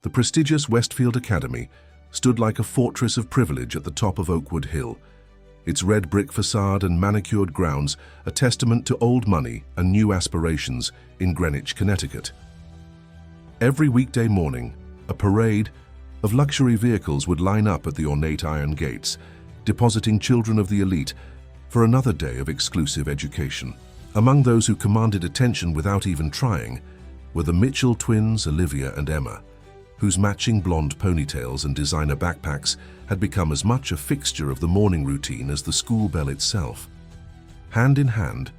The prestigious Westfield Academy stood like a fortress of privilege at the top of Oakwood Hill, its red brick facade and manicured grounds a testament to old money and new aspirations in Greenwich, Connecticut. Every weekday morning, a parade of luxury vehicles would line up at the ornate iron gates, depositing children of the elite for another day of exclusive education. Among those who commanded attention without even trying were the Mitchell twins, Olivia and Emma, whose matching blonde ponytails and designer backpacks had become as much a fixture of the morning routine as the school bell itself. Hand in hand,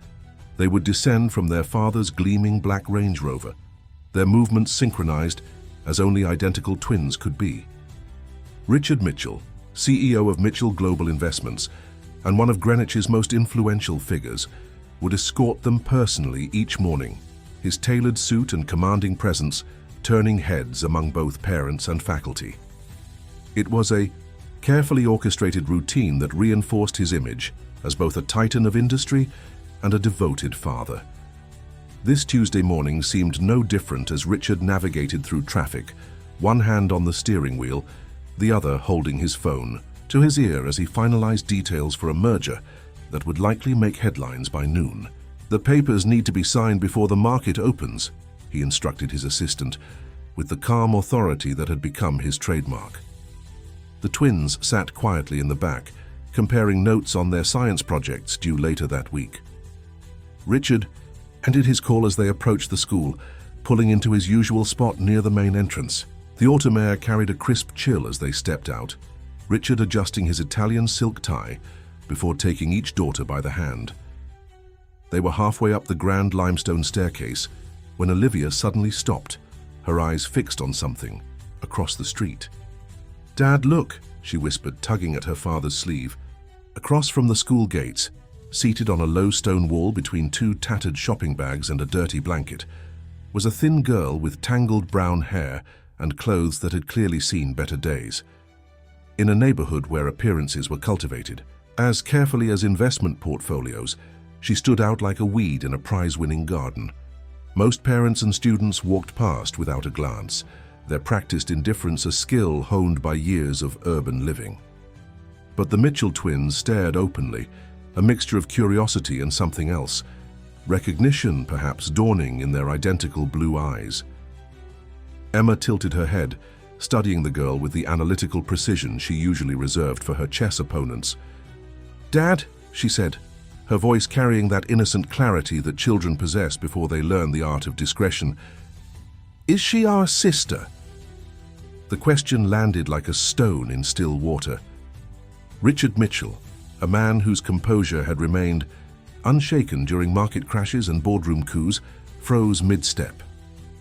they would descend from their father's gleaming black Range Rover, their movements synchronized as only identical twins could be. Richard Mitchell, CEO of Mitchell Global Investments and one of Greenwich's most influential figures, would escort them personally each morning, his tailored suit and commanding presence turning heads among both parents and faculty. It was a carefully orchestrated routine that reinforced his image as both a titan of industry and a devoted father. This Tuesday morning seemed no different as Richard navigated through traffic, one hand on the steering wheel, the other holding his phone to his ear as he finalized details for a merger that would likely make headlines by noon. "The papers need to be signed before the market opens," he instructed his assistant, with the calm authority that had become his trademark. The twins sat quietly in the back, comparing notes on their science projects due later that week. Richard ended his call as they approached the school, pulling into his usual spot near the main entrance. The autumn air carried a crisp chill as they stepped out, Richard adjusting his Italian silk tie before taking each daughter by the hand. They were halfway up the grand limestone staircase when Olivia suddenly stopped, her eyes fixed on something across the street. "Dad, look," she whispered, tugging at her father's sleeve. Across from the school gates, seated on a low stone wall between two tattered shopping bags and a dirty blanket, was a thin girl with tangled brown hair and clothes that had clearly seen better days. In a neighborhood where appearances were cultivated as carefully as investment portfolios, she stood out like a weed in a prize-winning garden. Most parents and students walked past without a glance, their practiced indifference a skill honed by years of urban living. But the Mitchell twins stared openly, a mixture of curiosity and something else, recognition perhaps dawning in their identical blue eyes. Emma tilted her head, studying the girl with the analytical precision she usually reserved for her chess opponents. "Dad," she said, her voice carrying that innocent clarity that children possess before they learn the art of discretion, "is she our sister?" The question landed like a stone in still water. Richard Mitchell, a man whose composure had remained unshaken during market crashes and boardroom coups, froze mid-step.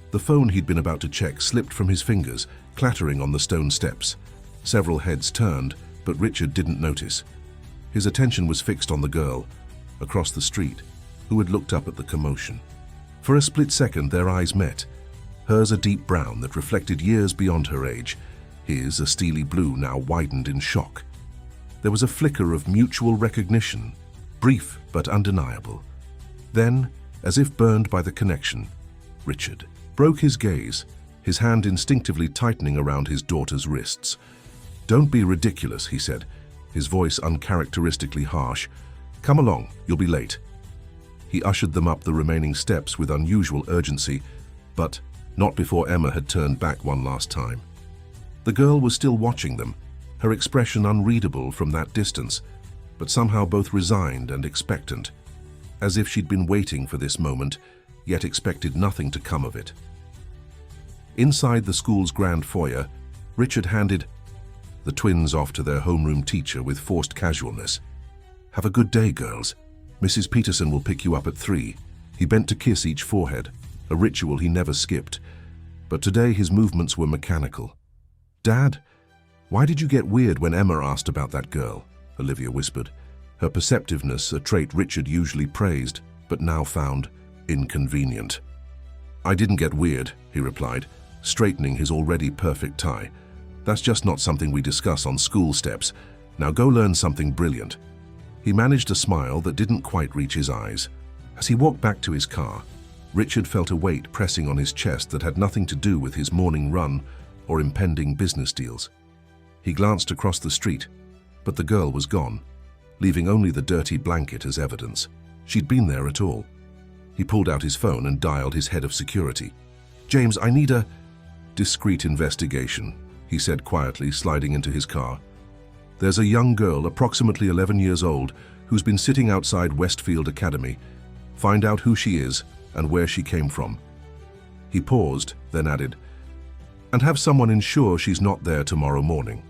The phone he'd been about to check slipped from his fingers, clattering on the stone steps. Several heads turned, but Richard didn't notice. His attention was fixed on the girl, across the street, who had looked up at the commotion. For a split second, their eyes met, hers a deep brown that reflected years beyond her age, his a steely blue now widened in shock. There was a flicker of mutual recognition, brief but undeniable. Then, as if burned by the connection, Richard broke his gaze, his hand instinctively tightening around his daughter's wrists. "Don't be ridiculous," he said, his voice uncharacteristically harsh. "Come along, you'll be late." He ushered them up the remaining steps with unusual urgency, but not before Emma had turned back one last time. The girl was still watching them, her expression unreadable from that distance, but somehow both resigned and expectant, as if she'd been waiting for this moment, yet expected nothing to come of it. Inside the school's grand foyer, Richard handed the twins off to their homeroom teacher with forced casualness. "Have a good day, girls. Mrs. Peterson will pick you up at 3. He bent to kiss each forehead, a ritual he never skipped. But today his movements were mechanical. "Dad, why did you get weird when Emma asked about that girl?" Olivia whispered, her perceptiveness a trait Richard usually praised, but now found inconvenient. "I didn't get weird," he replied, straightening his already perfect tie. "That's just not something we discuss on school steps. Now go learn something brilliant." He managed a smile that didn't quite reach his eyes. As he walked back to his car, Richard felt a weight pressing on his chest that had nothing to do with his morning run or impending business deals. He glanced across the street, but the girl was gone, leaving only the dirty blanket as evidence. She'd been there at all. He pulled out his phone and dialed his head of security. "James, I need a discreet investigation," he said quietly, sliding into his car. "There's a young girl, approximately 11 years old, who's been sitting outside Westfield Academy. Find out who she is and where she came from." He paused, then added, "And have someone ensure she's not there tomorrow morning."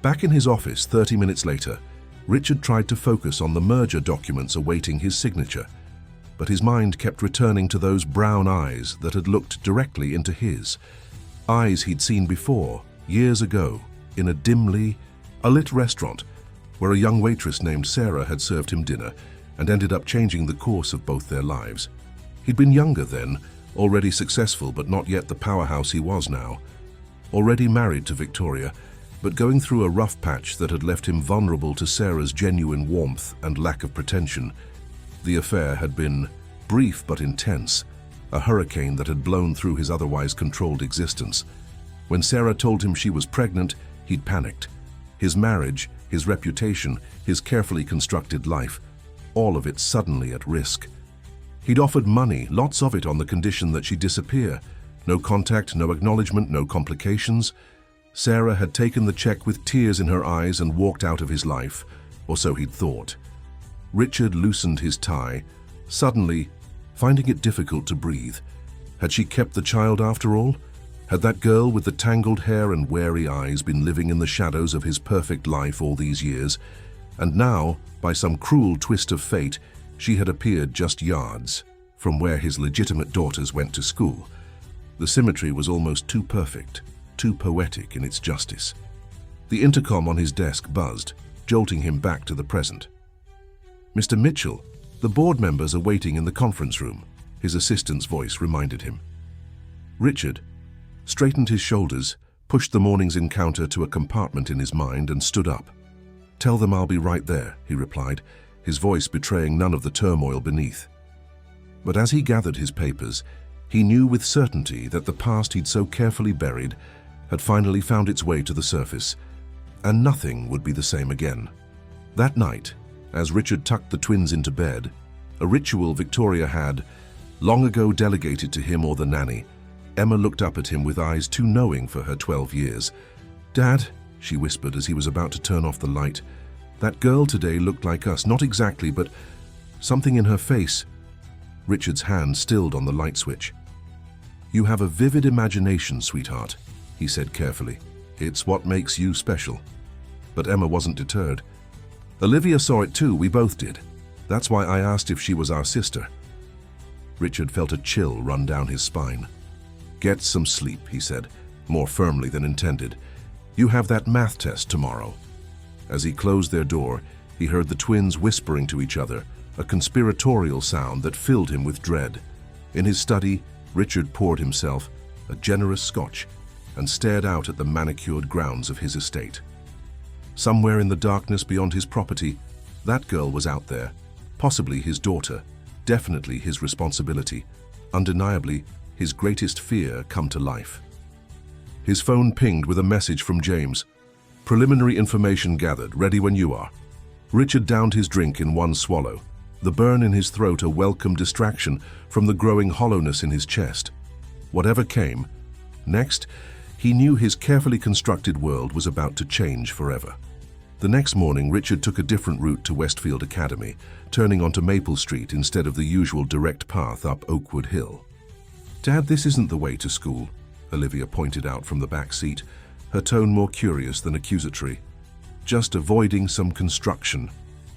Back in his office 30 minutes later, Richard tried to focus on the merger documents awaiting his signature, but his mind kept returning to those brown eyes that had looked directly into his. Eyes he'd seen before, years ago, in a dimly lit restaurant where a young waitress named Sarah had served him dinner and ended up changing the course of both their lives. He'd been younger then, already successful but not yet the powerhouse he was now. Already married to Victoria, but going through a rough patch that had left him vulnerable to Sarah's genuine warmth and lack of pretension. The affair had been brief but intense, a hurricane that had blown through his otherwise controlled existence. When Sarah told him she was pregnant, he'd panicked. His marriage, his reputation, his carefully constructed life, all of it suddenly at risk. He'd offered money, lots of it, on the condition that she disappear. No contact, no acknowledgement, no complications. Sarah had taken the check with tears in her eyes and walked out of his life, or so he'd thought. Richard loosened his tie, suddenly finding it difficult to breathe. Had she kept the child after all? Had that girl with the tangled hair and wary eyes been living in the shadows of his perfect life all these years? And now, by some cruel twist of fate, she had appeared just yards from where his legitimate daughters went to school. The symmetry was almost too perfect, too poetic in its justice. The intercom on his desk buzzed, jolting him back to the present. "Mr. Mitchell, the board members are waiting in the conference room," his assistant's voice reminded him. Richard straightened his shoulders, pushed the morning's encounter to a compartment in his mind, and stood up. "Tell them I'll be right there," he replied, his voice betraying none of the turmoil beneath. But as he gathered his papers, he knew with certainty that the past he'd so carefully buried had finally found its way to the surface, and nothing would be the same again. That night, as Richard tucked the twins into bed, a ritual Victoria had long ago delegated to him or the nanny, Emma looked up at him with eyes too knowing for her 12 years. "Dad," she whispered as he was about to turn off the light, "that girl today looked like us, not exactly, but something in her face." Richard's hand stilled on the light switch. "You have a vivid imagination, sweetheart," he said carefully. "It's what makes you special." But Emma wasn't deterred. "Olivia saw it too, we both did. That's why I asked if she was our sister." Richard felt a chill run down his spine. "Get some sleep," he said, more firmly than intended. "You have that math test tomorrow." As he closed their door, he heard the twins whispering to each other, a conspiratorial sound that filled him with dread. In his study, Richard poured himself a generous scotch and stared out at the manicured grounds of his estate. Somewhere in the darkness beyond his property, that girl was out there, possibly his daughter, definitely his responsibility, undeniably his greatest fear come to life. His phone pinged with a message from James. "Preliminary information gathered, ready when you are." Richard downed his drink in one swallow, the burn in his throat a welcome distraction from the growing hollowness in his chest. Whatever came next, he knew his carefully constructed world was about to change forever. The next morning, Richard took a different route to Westfield Academy, turning onto Maple Street instead of the usual direct path up Oakwood Hill. "Dad, this isn't the way to school," Olivia pointed out from the back seat, her tone more curious than accusatory. "Just avoiding some construction,"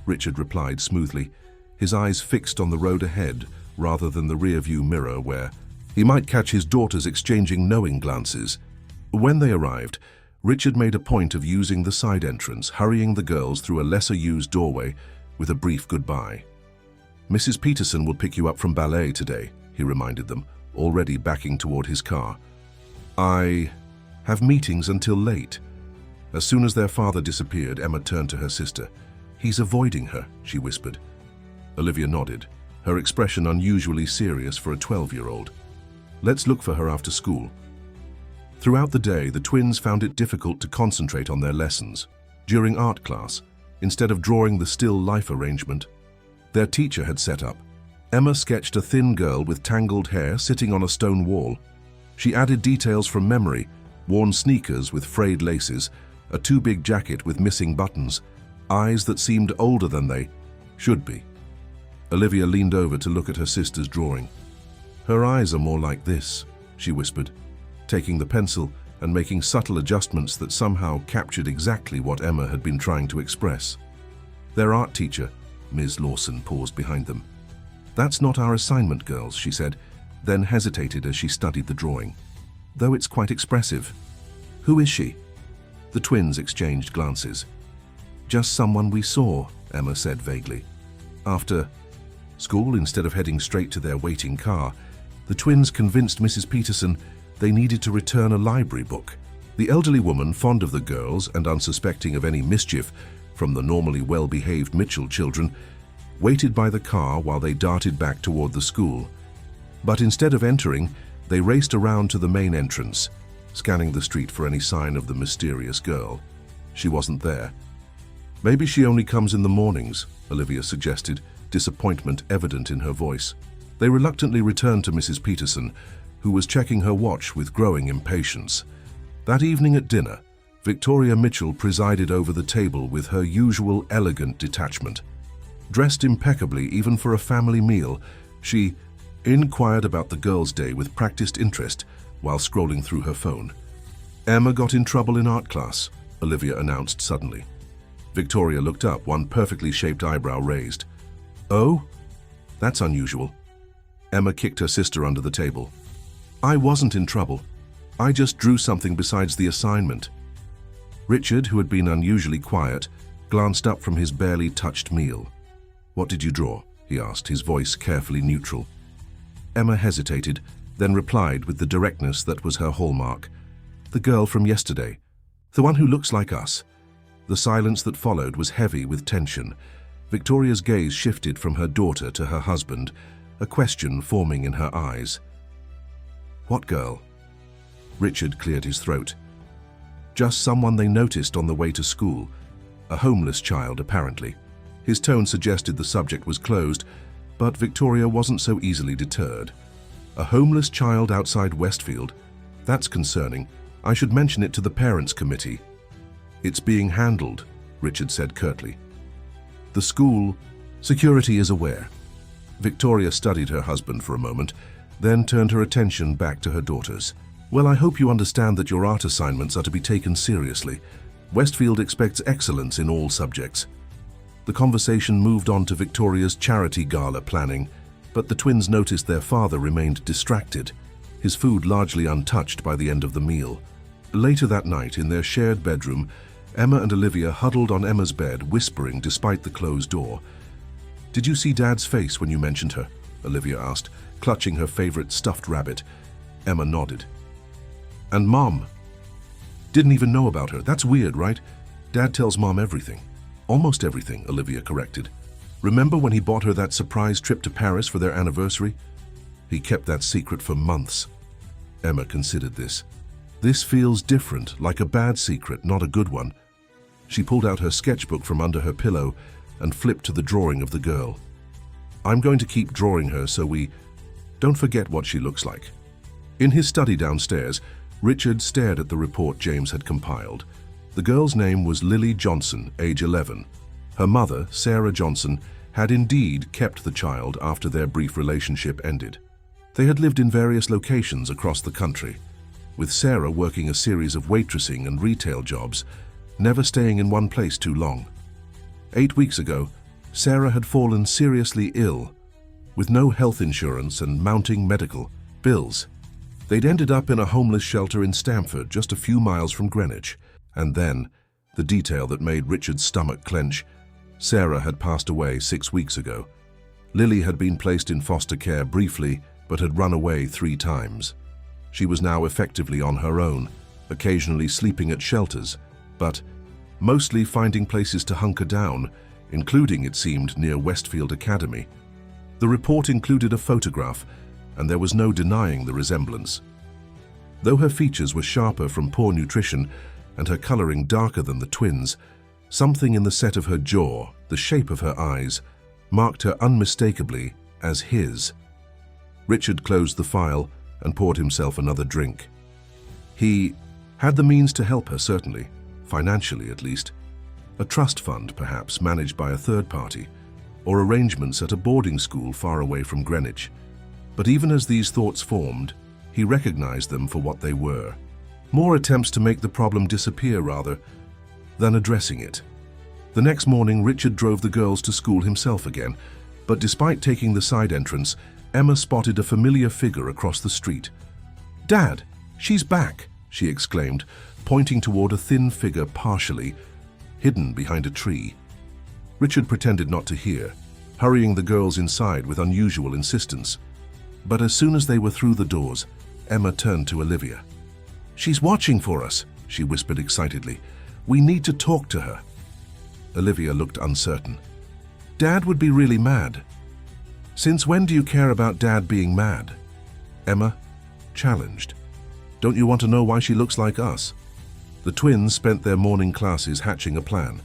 Richard replied smoothly, his eyes fixed on the road ahead rather than the rearview mirror where he might catch his daughters exchanging knowing glances. When they arrived, Richard made a point of using the side entrance, hurrying the girls through a lesser-used doorway with a brief goodbye. "Mrs. Peterson will pick you up from ballet today," he reminded them, already backing toward his car. "I have meetings until late." As soon as their father disappeared, Emma turned to her sister. "He's avoiding her," she whispered. Olivia nodded, her expression unusually serious for a 12-year-old. "Let's look for her after school." Throughout the day, the twins found it difficult to concentrate on their lessons. During art class, instead of drawing the still life arrangement their teacher had set up, Emma sketched a thin girl with tangled hair sitting on a stone wall. She added details from memory: worn sneakers with frayed laces, a too big jacket with missing buttons, eyes that seemed older than they should be. Olivia leaned over to look at her sister's drawing. "Her eyes are more like this," she whispered, taking the pencil and making subtle adjustments that somehow captured exactly what Emma had been trying to express. Their art teacher, Ms. Lawson, paused behind them. "That's not our assignment, girls," she said, then hesitated as she studied the drawing. "Though it's quite expressive." "Who is she?" The twins exchanged glances. "Just someone we saw," Emma said vaguely. After school, instead of heading straight to their waiting car, the twins convinced Mrs. Peterson they needed to return a library book. The elderly woman, fond of the girls and unsuspecting of any mischief from the normally well-behaved Mitchell children, waited by the car while they darted back toward the school. But instead of entering, they raced around to the main entrance, scanning the street for any sign of the mysterious girl. She wasn't there. "Maybe she only comes in the mornings," Olivia suggested, disappointment evident in her voice. They reluctantly returned to Mrs. Peterson, who was checking her watch with growing impatience. That evening at dinner, Victoria Mitchell presided over the table with her usual elegant detachment. Dressed impeccably even for a family meal, she inquired about the girls' day with practiced interest while scrolling through her phone. "Emma got in trouble in art class," Olivia announced suddenly. Victoria looked up, one perfectly shaped eyebrow raised. "Oh? That's unusual." Emma kicked her sister under the table. "I wasn't in trouble. I just drew something besides the assignment." Richard, who had been unusually quiet, glanced up from his barely touched meal. "What did you draw?" he asked, his voice carefully neutral. Emma hesitated, then replied with the directness that was her hallmark. "The girl from yesterday. The one who looks like us." The silence that followed was heavy with tension. Victoria's gaze shifted from her daughter to her husband, a question forming in her eyes. "What girl?" Richard cleared his throat. "Just someone they noticed on the way to school. A homeless child, apparently." His tone suggested the subject was closed, but Victoria wasn't so easily deterred. "A homeless child outside Westfield? That's concerning. I should mention it to the parents' committee." "It's being handled," Richard said curtly. "The school security is aware." Victoria studied her husband for a moment, then turned her attention back to her daughters. "Well, I hope you understand that your art assignments are to be taken seriously. Westfield expects excellence in all subjects." The conversation moved on to Victoria's charity gala planning, but the twins noticed their father remained distracted, his food largely untouched by the end of the meal. Later that night, in their shared bedroom, Emma and Olivia huddled on Emma's bed, whispering despite the closed door. "Did you see Dad's face when you mentioned her?" Olivia asked, clutching her favorite stuffed rabbit. Emma nodded. "And Mom? Didn't even know about her. That's weird, right? Dad tells Mom everything." "Almost everything," Olivia corrected. "Remember when he bought her that surprise trip to Paris for their anniversary? He kept that secret for months." Emma considered this. "This feels different, like a bad secret, not a good one." She pulled out her sketchbook from under her pillow and flipped to the drawing of the girl. "I'm going to keep drawing her so we don't forget what she looks like." In his study downstairs, Richard stared at the report James had compiled. The girl's name was Lily Johnson, age 11. Her mother, Sarah Johnson, had indeed kept the child after their brief relationship ended. They had lived in various locations across the country, with Sarah working a series of waitressing and retail jobs, never staying in one place too long. 8 weeks ago, Sarah had fallen seriously ill, with no health insurance and mounting medical bills. They'd ended up in a homeless shelter in Stamford, just a few miles from Greenwich. And then, the detail that made Richard's stomach clench, Sarah had passed away 6 weeks ago. Lily had been placed in foster care briefly, but had run away 3 times. She was now effectively on her own, occasionally sleeping at shelters, but mostly finding places to hunker down, including, it seemed, near Westfield Academy. The report included a photograph, and there was no denying the resemblance. Though her features were sharper from poor nutrition and her coloring darker than the twins, something in the set of her jaw, the shape of her eyes, marked her unmistakably as his. Richard closed the file and poured himself another drink. He had the means to help her, certainly, financially at least. A trust fund, perhaps, managed by a third party, or arrangements at a boarding school far away from Greenwich. But even as these thoughts formed, he recognized them for what they were. More attempts to make the problem disappear, rather, than addressing it. The next morning, Richard drove the girls to school himself again, but despite taking the side entrance, Emma spotted a familiar figure across the street. "Dad, she's back!" she exclaimed, pointing toward a thin figure partially hidden behind a tree. Richard pretended not to hear, hurrying the girls inside with unusual insistence. But as soon as they were through the doors, Emma turned to Olivia. "She's watching for us," she whispered excitedly. "We need to talk to her." Olivia looked uncertain. "Dad would be really mad." "Since when do you care about Dad being mad?" Emma challenged. "Don't you want to know why she looks like us?" The twins spent their morning classes hatching a plan.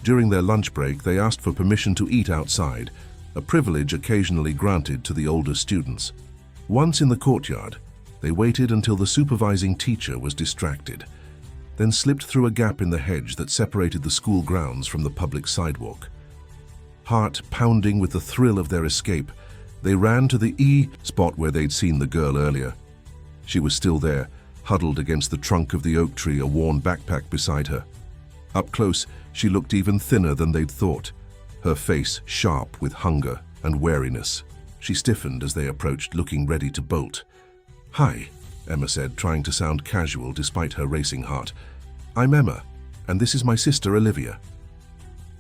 During their lunch break, they asked for permission to eat outside, a privilege occasionally granted to the older students. Once in the courtyard, they waited until the supervising teacher was distracted, then slipped through a gap in the hedge that separated the school grounds from the public sidewalk. Heart pounding with the thrill of their escape, they ran to the spot where they'd seen the girl earlier. She was still there, huddled against the trunk of the oak tree, a worn backpack beside her. Up close, she looked even thinner than they'd thought, her face sharp with hunger and wariness. She stiffened as they approached, looking ready to bolt. "Hi," Emma said, trying to sound casual despite her racing heart. "I'm Emma, and this is my sister Olivia."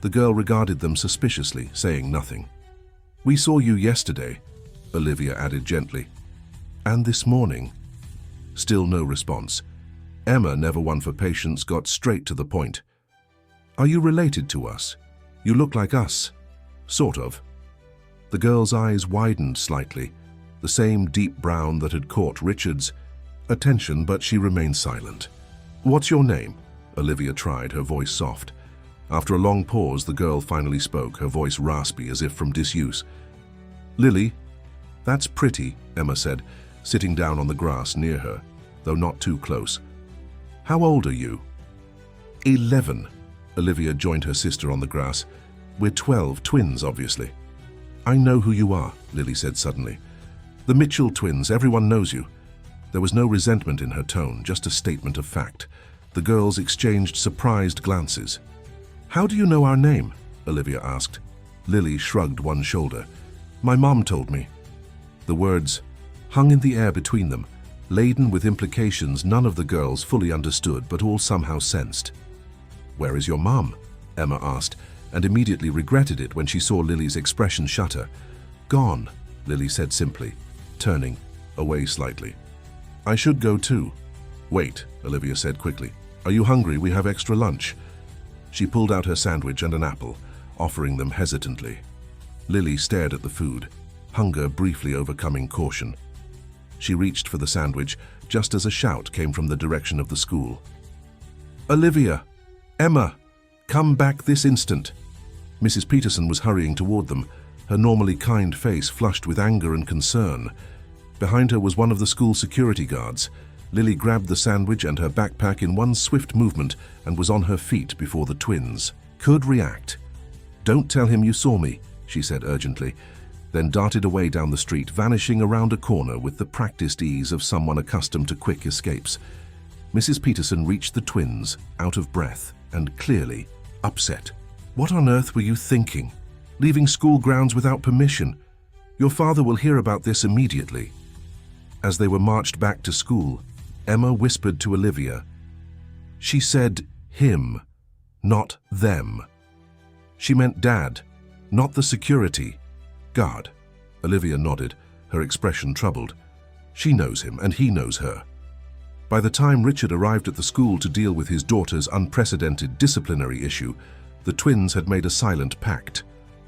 The girl regarded them suspiciously, saying nothing. "We saw you yesterday," Olivia added gently. "And this morning." Still no response. Emma, never one for patience, got straight to the point. "Are you related to us? You look like us." "Sort of." The girl's eyes widened slightly, the same deep brown that had caught Richard's attention, but she remained silent. "What's your name?" Olivia tried, her voice soft. After a long pause, the girl finally spoke, her voice raspy as if from disuse. "Lily." "That's pretty," Emma said, sitting down on the grass near her, though not too close. "How old are you?" 11. Olivia joined her sister on the grass. "We're 12, twins, obviously." "I know who you are," Lily said suddenly. "The Mitchell twins, everyone knows you." There was no resentment in her tone, just a statement of fact. The girls exchanged surprised glances. "How do you know our name?" Olivia asked. Lily shrugged one shoulder. "My mom told me." The words hung in the air between them, laden with implications none of the girls fully understood but all somehow sensed. "Where is your mom?" Emma asked, and immediately regretted it when she saw Lily's expression shudder. "Gone," Lily said simply, turning away slightly. "I should go too." "Wait," Olivia said quickly. "Are you hungry? We have extra lunch." She pulled out her sandwich and an apple, offering them hesitantly. Lily stared at the food, hunger briefly overcoming caution. She reached for the sandwich just as a shout came from the direction of the school. "Olivia! Emma! Come back this instant!" Mrs. Peterson was hurrying toward them, her normally kind face flushed with anger and concern. Behind her was one of the school security guards. Lily grabbed the sandwich and her backpack in one swift movement and was on her feet before the twins could react. "Don't tell him you saw me," she said urgently, then darted away down the street, vanishing around a corner with the practiced ease of someone accustomed to quick escapes. Mrs. Peterson reached the twins, out of breath and clearly upset. "What on earth were you thinking? Leaving school grounds without permission? Your father will hear about this immediately." As they were marched back to school, Emma whispered to Olivia. "She said him, not them. She meant Dad, not the security guard." Olivia nodded, her expression troubled. "She knows him and he knows her." By the time Richard arrived at the school to deal with his daughter's unprecedented disciplinary issue, the twins had made a silent pact.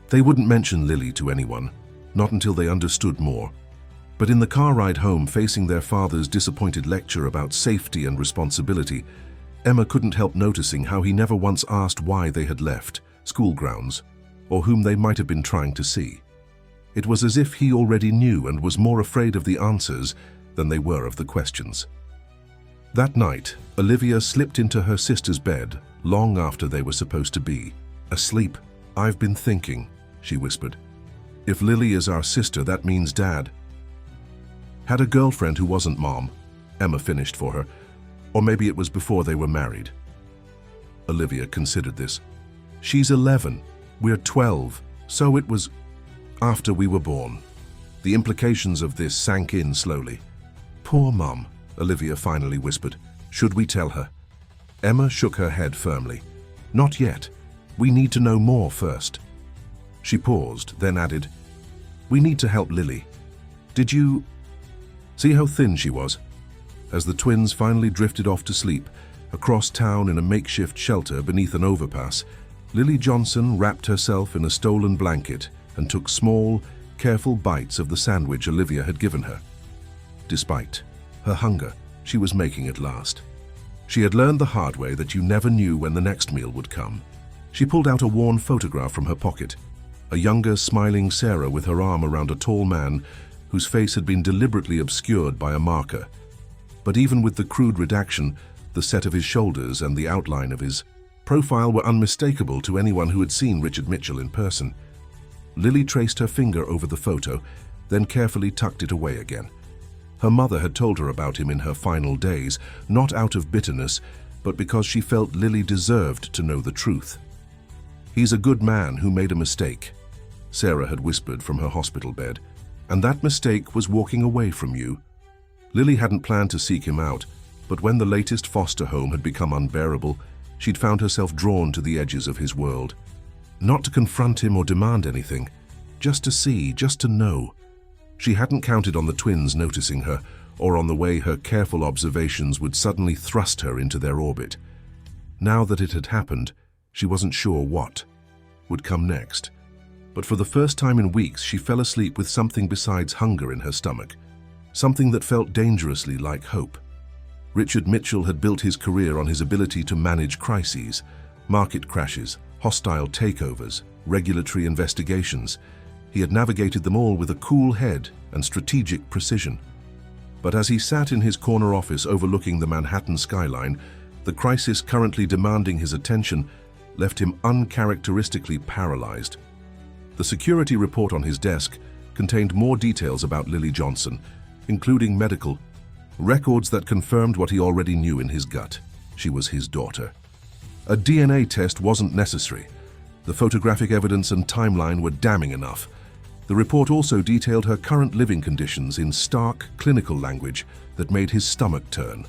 They wouldn't mention Lily to anyone, not until they understood more. But in the car ride home, facing their father's disappointed lecture about safety and responsibility, Emma couldn't help noticing how he never once asked why they had left school grounds, or whom they might have been trying to see. It was as if he already knew and was more afraid of the answers than they were of the questions. That night, Olivia slipped into her sister's bed long after they were supposed to be asleep. "I've been thinking," she whispered. "If Lily is our sister, that means Dad had a girlfriend who wasn't Mom," Emma finished for her. "Or maybe it was before they were married." Olivia considered this. "She's 11, we're 12, so it was after we were born." The implications of this sank in slowly. "Poor Mum," Olivia finally whispered. "Should we tell her?" Emma shook her head firmly. "Not yet. We need to know more first." She paused, then added, "We need to help Lily. Did you see how thin she was?" As the twins finally drifted off to sleep, across town in a makeshift shelter beneath an overpass, Lily Johnson wrapped herself in a stolen blanket and took small, careful bites of the sandwich Olivia had given her. Despite her hunger, she was making it last. She had learned the hard way that you never knew when the next meal would come. She pulled out a worn photograph from her pocket, a younger, smiling Sarah with her arm around a tall man whose face had been deliberately obscured by a marker. But even with the crude redaction, the set of his shoulders and the outline of his profile were unmistakable to anyone who had seen Richard Mitchell in person. Lily traced her finger over the photo, then carefully tucked it away again. Her mother had told her about him in her final days, not out of bitterness, but because she felt Lily deserved to know the truth. "He's a good man who made a mistake," Sarah had whispered from her hospital bed. "And that mistake was walking away from you." Lily hadn't planned to seek him out, but when the latest foster home had become unbearable, she'd found herself drawn to the edges of his world. Not to confront him or demand anything, just to see, just to know. She hadn't counted on the twins noticing her, or on the way her careful observations would suddenly thrust her into their orbit. Now that it had happened, she wasn't sure what would come next. But for the first time in weeks, she fell asleep with something besides hunger in her stomach, something that felt dangerously like hope. Richard Mitchell had built his career on his ability to manage crises, market crashes, hostile takeovers, regulatory investigations. He had navigated them all with a cool head and strategic precision. But as he sat in his corner office overlooking the Manhattan skyline, the crisis currently demanding his attention left him uncharacteristically paralyzed. The security report on his desk contained more details about Lily Johnson, including medical records that confirmed what he already knew in his gut. She was his daughter. A DNA test wasn't necessary. The photographic evidence and timeline were damning enough. The report also detailed her current living conditions in stark, clinical language that made his stomach turn.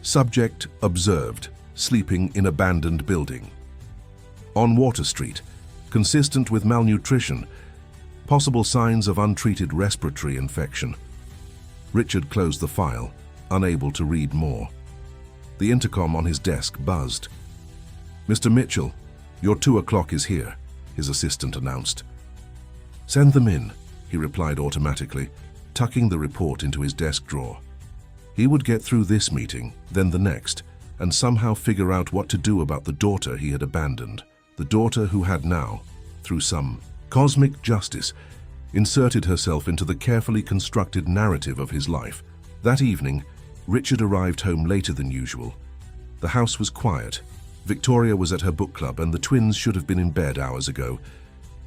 Subject observed, sleeping in abandoned building. On Water Street, consistent with malnutrition, possible signs of untreated respiratory infection. Richard closed the file, unable to read more. The intercom on his desk buzzed. "Mr. Mitchell, your 2 o'clock is here," his assistant announced. "Send them in," he replied automatically, tucking the report into his desk drawer. He would get through this meeting, then the next, and somehow figure out what to do about the daughter he had abandoned. The daughter who had now, through some cosmic justice, inserted herself into the carefully constructed narrative of his life. That evening, Richard arrived home later than usual. The house was quiet. Victoria was at her book club, and the twins should have been in bed hours ago.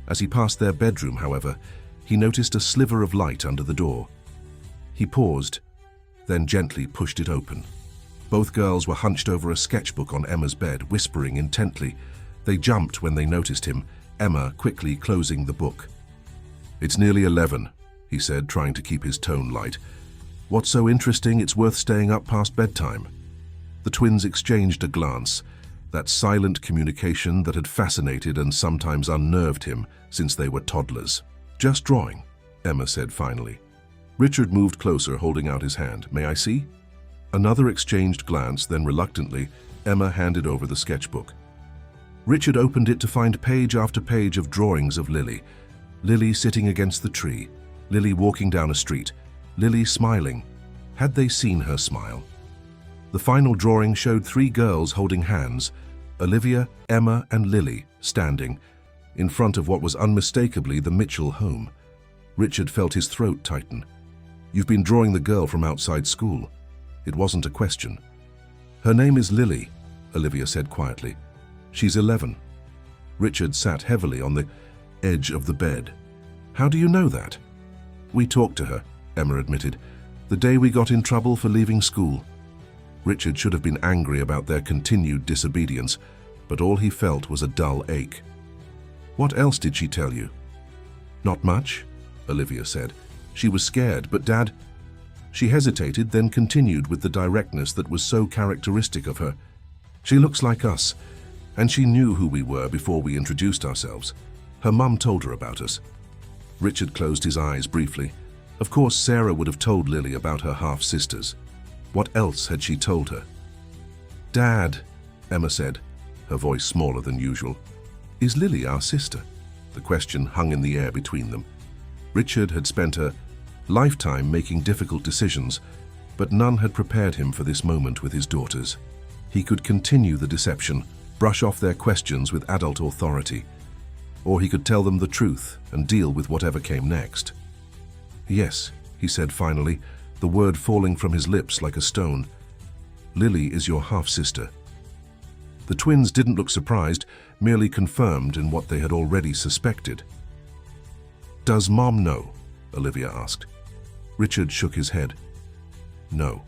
As he passed their bedroom, however, he noticed a sliver of light under the door. He paused, then gently pushed it open. Both girls were hunched over a sketchbook on Emma's bed, whispering intently. They jumped when they noticed him, Emma quickly closing the book. "It's nearly 11, he said, trying to keep his tone light. "What's so interesting it's worth staying up past bedtime?" The twins exchanged a glance, that silent communication that had fascinated and sometimes unnerved him since they were toddlers. "Just drawing," Emma said finally. Richard moved closer, holding out his hand. "May I see?" Another exchanged glance, then reluctantly, Emma handed over the sketchbook. Richard opened it to find page after page of drawings of Lily. Lily sitting against the tree, Lily walking down a street. Lily smiling. Had they seen her smile? The final drawing showed 3 girls holding hands, Olivia, Emma, and Lily, standing in front of what was unmistakably the Mitchell home. Richard felt his throat tighten. "You've been drawing the girl from outside school." It wasn't a question. "Her name is Lily," Olivia said quietly. "She's 11. Richard sat heavily on the edge of the bed. "How do you know that?" "We talked to her," Emma admitted, "the day we got in trouble for leaving school." Richard should have been angry about their continued disobedience, but all he felt was a dull ache. "What else did she tell you?" "Not much," Olivia said. "She was scared, but Dad—" She hesitated, then continued with the directness that was so characteristic of her. "She looks like us, and she knew who we were before we introduced ourselves. Her mum told her about us." Richard closed his eyes briefly. Of course, Sarah would have told Lily about her half-sisters. What else had she told her? "Dad," Emma said, her voice smaller than usual, "is Lily our sister?" The question hung in the air between them. Richard had spent a lifetime making difficult decisions, but none had prepared him for this moment with his daughters. He could continue the deception, brush off their questions with adult authority, or he could tell them the truth and deal with whatever came next. "Yes," he said finally, the word falling from his lips like a stone. "Lily is your half-sister." The twins didn't look surprised, merely confirmed in what they had already suspected. "Does Mom know?" Olivia asked. Richard shook his head. "No.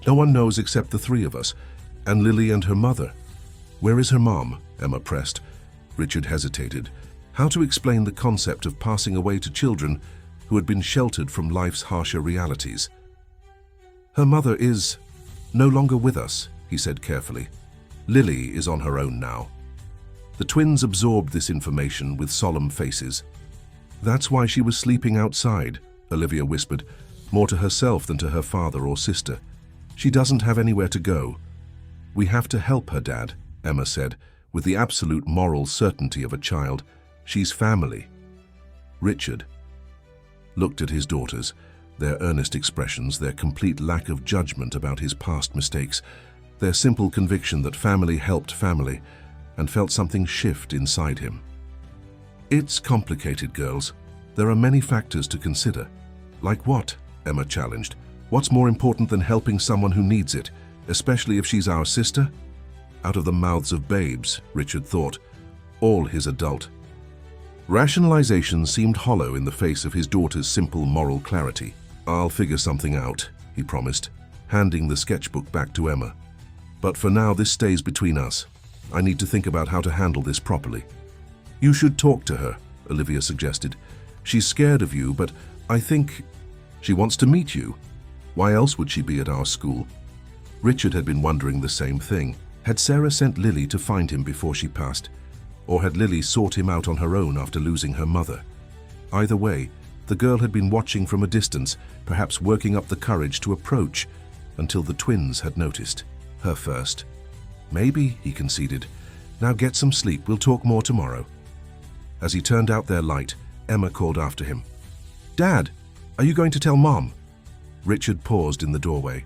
No one knows except the 3 of us, and Lily and her mother." "Where is her mom?" Emma pressed. Richard hesitated. How to explain the concept of passing away to children who had been sheltered from life's harsher realities? "Her mother is no longer with us," he said carefully. "Lily is on her own now." The twins absorbed this information with solemn faces. "That's why she was sleeping outside," Olivia whispered, more to herself than to her father or sister. "She doesn't have anywhere to go." "We have to help her, Dad," Emma said, with the absolute moral certainty of a child. "She's family." Richard looked at his daughters, their earnest expressions, their complete lack of judgment about his past mistakes, their simple conviction that family helped family, and felt something shift inside him. "It's complicated, girls. There are many factors to consider." "Like what?" Emma challenged. "What's more important than helping someone who needs it, especially if she's our sister?" Out of the mouths of babes, Richard thought, all his adult rationalization seemed hollow in the face of his daughter's simple moral clarity. "I'll figure something out," he promised, handing the sketchbook back to Emma. "But for now, this stays between us. I need to think about how to handle this properly." "You should talk to her," Olivia suggested. "She's scared of you, but I think she wants to meet you. Why else would she be at our school?" Richard had been wondering the same thing. Had Sarah sent Lily to find him before she passed? Or had Lily sought him out on her own after losing her mother? Either way, the girl had been watching from a distance, perhaps working up the courage to approach, until the twins had noticed her first. "Maybe," he conceded. "Now get some sleep, we'll talk more tomorrow." As he turned out their light, Emma called after him. "Dad, are you going to tell Mom?" Richard paused in the doorway.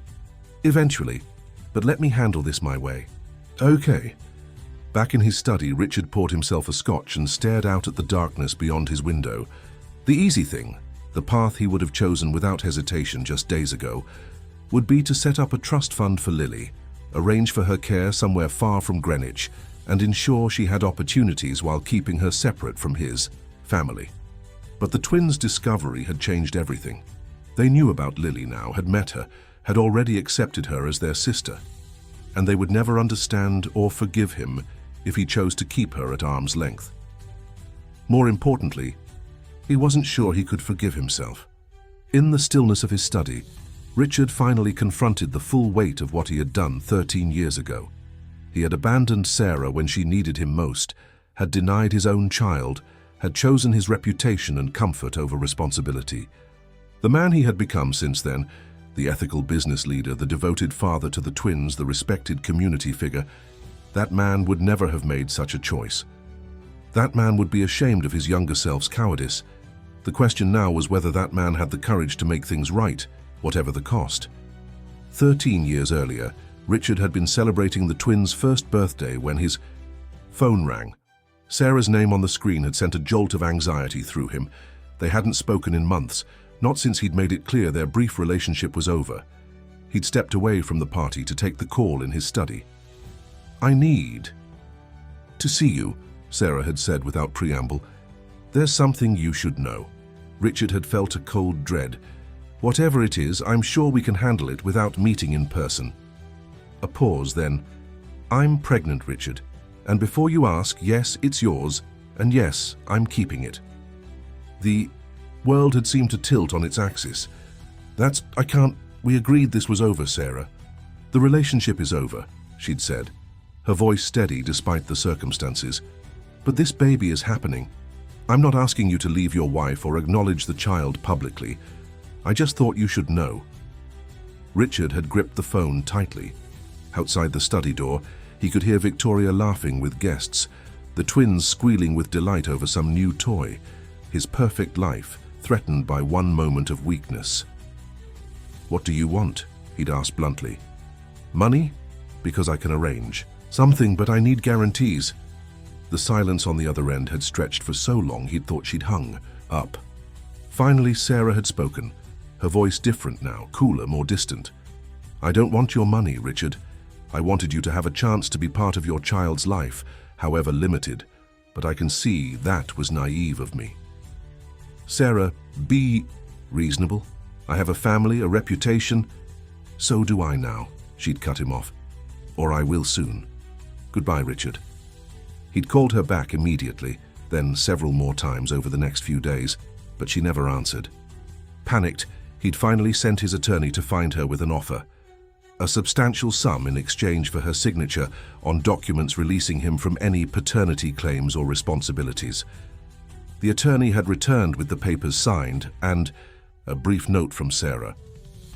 "Eventually, but let me handle this my way." "Okay." Back in his study, Richard poured himself a scotch and stared out at the darkness beyond his window. The easy thing, the path he would have chosen without hesitation just days ago, would be to set up a trust fund for Lily, arrange for her care somewhere far from Greenwich, and ensure she had opportunities while keeping her separate from his family. But the twins' discovery had changed everything. They knew about Lily now, had met her, had already accepted her as their sister, and they would never understand or forgive him if he chose to keep her at arm's length. More importantly, he wasn't sure he could forgive himself. In the stillness of his study, Richard finally confronted the full weight of what he had done 13 years ago. He had abandoned Sarah when she needed him most, had denied his own child, had chosen his reputation and comfort over responsibility. The man he had become since then, the ethical business leader, the devoted father to the twins, the respected community figure, that man would never have made such a choice. That man would be ashamed of his younger self's cowardice, The question now was whether that man had the courage to make things right, whatever the cost. 13 years earlier, Richard had been celebrating the twins' first birthday when his phone rang. Sarah's name on the screen had sent a jolt of anxiety through him. They hadn't spoken in months, not since he'd made it clear their brief relationship was over. He'd stepped away from the party to take the call in his study. "I need to see you," Sarah had said without preamble. "There's something you should know." Richard had felt a cold dread. "Whatever it is, I'm sure we can handle it without meeting in person." A pause, then. "I'm pregnant, Richard. And before you ask, yes, it's yours, and yes, I'm keeping it." The world had seemed to tilt on its axis. We agreed this was over, Sarah. "The relationship is over," she'd said, her voice steady despite the circumstances. "But this baby is happening. I'm not asking you to leave your wife or acknowledge the child publicly. I just thought you should know." Richard had gripped the phone tightly. Outside the study door, he could hear Victoria laughing with guests, the twins squealing with delight over some new toy, his perfect life threatened by one moment of weakness. "What do you want?" he'd asked bluntly. "Money? Because I can arrange. Something, but I need guarantees." The silence on the other end had stretched for so long he'd thought she'd hung up. Finally, Sarah had spoken, her voice different now, cooler, more distant. "I don't want your money, Richard. I wanted you to have a chance to be part of your child's life, however limited, but I can see that was naive of me." "Sarah, be reasonable. I have a family, a reputation." "So do I now," she'd cut him off. "Or I will soon. Goodbye, Richard." He'd called her back immediately, then several more times over the next few days, but she never answered. Panicked, he'd finally sent his attorney to find her with an offer. A substantial sum in exchange for her signature on documents releasing him from any paternity claims or responsibilities. The attorney had returned with the papers signed and a brief note from Sarah.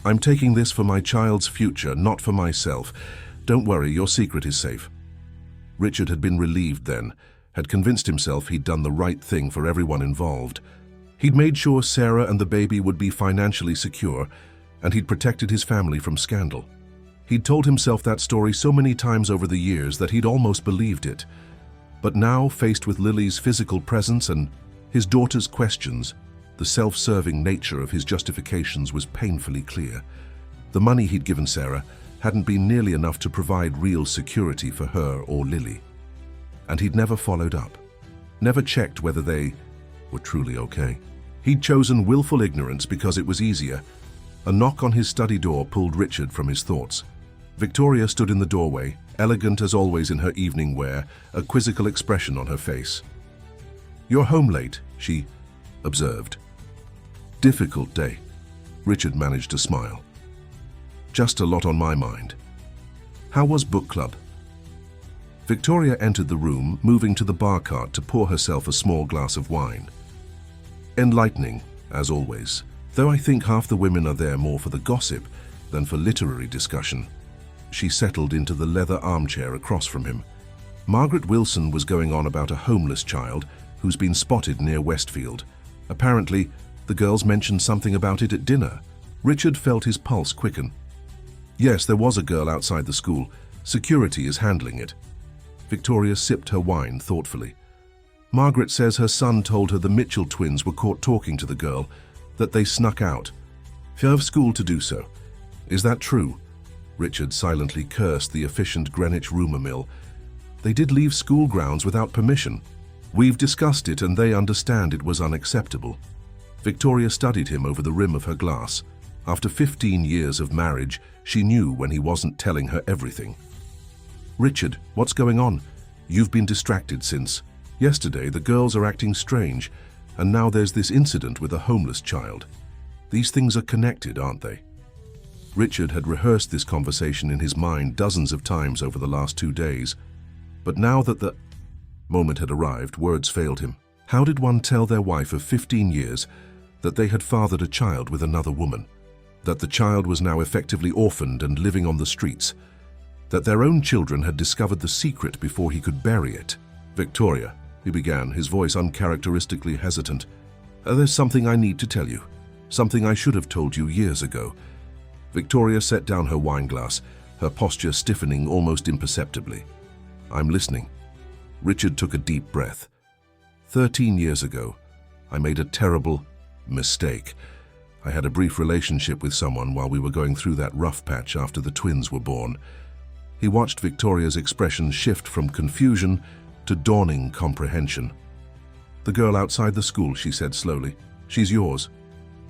"I'm taking this for my child's future, not for myself. Don't worry, your secret is safe." Richard had been relieved then, had convinced himself he'd done the right thing for everyone involved. He'd made sure Sarah and the baby would be financially secure, and he'd protected his family from scandal. He'd told himself that story so many times over the years that he'd almost believed it. But now, faced with Lily's physical presence and his daughter's questions, the self-serving nature of his justifications was painfully clear. The money he'd given Sarah hadn't been nearly enough to provide real security for her or Lily. And he'd never followed up, never checked whether they were truly okay. He'd chosen willful ignorance because it was easier. A knock on his study door pulled Richard from his thoughts. Victoria stood in the doorway, elegant as always in her evening wear, a quizzical expression on her face. "You're home late," she observed. "Difficult day." Richard managed to smile. "Just a lot on my mind. How was book club?" Victoria entered the room, moving to the bar cart to pour herself a small glass of wine. "Enlightening, as always, though I think half the women are there more for the gossip than for literary discussion." She settled into the leather armchair across from him. Margaret Wilson was going on about a homeless child who's been spotted near Westfield. Apparently, the girls mentioned something about it at dinner. Richard felt his pulse quicken. "Yes, there was a girl outside the school. Security is handling it." Victoria sipped her wine thoughtfully. "Margaret says her son told her the Mitchell twins were caught talking to the girl, that they snuck out. Fear of school to do so. Is that true?" Richard silently cursed the efficient Greenwich rumour mill. "They did leave school grounds without permission. We've discussed it and they understand it was unacceptable." Victoria studied him over the rim of her glass. After 15 years of marriage, she knew when he wasn't telling her everything. "Richard, what's going on? You've been distracted since. Yesterday, the girls are acting strange, and now there's this incident with a homeless child. These things are connected, aren't they?" Richard had rehearsed this conversation in his mind dozens of times over the last 2 days, but now that the moment had arrived, words failed him. How did one tell their wife of 15 years that they had fathered a child with another woman? That the child was now effectively orphaned and living on the streets? That their own children had discovered the secret before he could bury it? "Victoria," he began, his voice uncharacteristically hesitant, There's something I need to tell you. Something I should have told you years ago." Victoria set down her wine glass, her posture stiffening almost imperceptibly. "I'm listening." Richard took a deep breath. 13 years ago, I made a terrible mistake. I had a brief relationship with someone while we were going through that rough patch after the twins were born. He watched Victoria's expression shift from confusion to dawning comprehension. "The girl outside the school," she said slowly. "She's yours."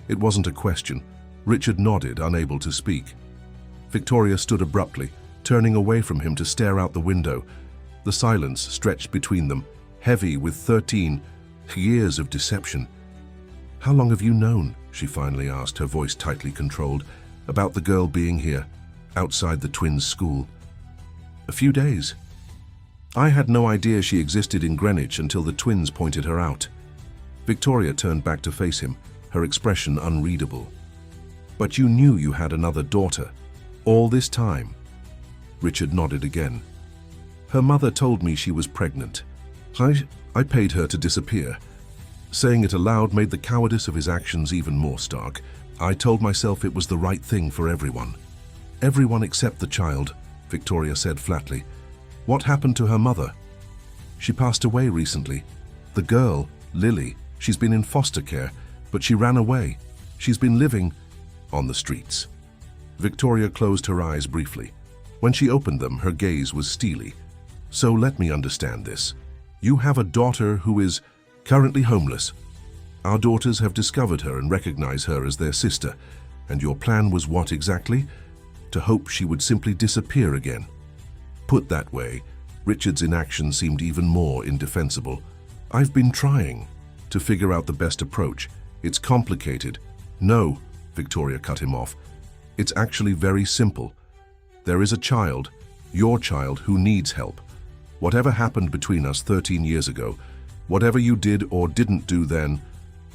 It wasn't a question. Richard nodded, unable to speak. Victoria stood abruptly, turning away from him to stare out the window. The silence stretched between them, heavy with 13 years of deception. "How long have you known," she finally asked, her voice tightly controlled, "about the girl being here, outside the twins' school?" "A few days. I had no idea she existed in Greenwich until the twins pointed her out." Victoria turned back to face him, her expression unreadable. "But you knew you had another daughter, all this time?" Richard nodded again. "Her mother told me she was pregnant. I paid her to disappear." Saying it aloud made the cowardice of his actions even more stark. "I told myself it was the right thing for everyone." "Everyone except the child," Victoria said flatly. "What happened to her mother?" "She passed away recently. The girl, Lily, she's been in foster care, but she ran away. She's been living on the streets." Victoria closed her eyes briefly. When she opened them, her gaze was steely. "So let me understand this. You have a daughter who is currently homeless. Our daughters have discovered her and recognize her as their sister. And your plan was what exactly? To hope she would simply disappear again." Put that way, Richard's inaction seemed even more indefensible. "I've been trying to figure out the best approach. It's complicated." "No," Victoria cut him off. "It's actually very simple. There is a child, your child, who needs help. Whatever happened between us 13 years ago, whatever you did or didn't do then,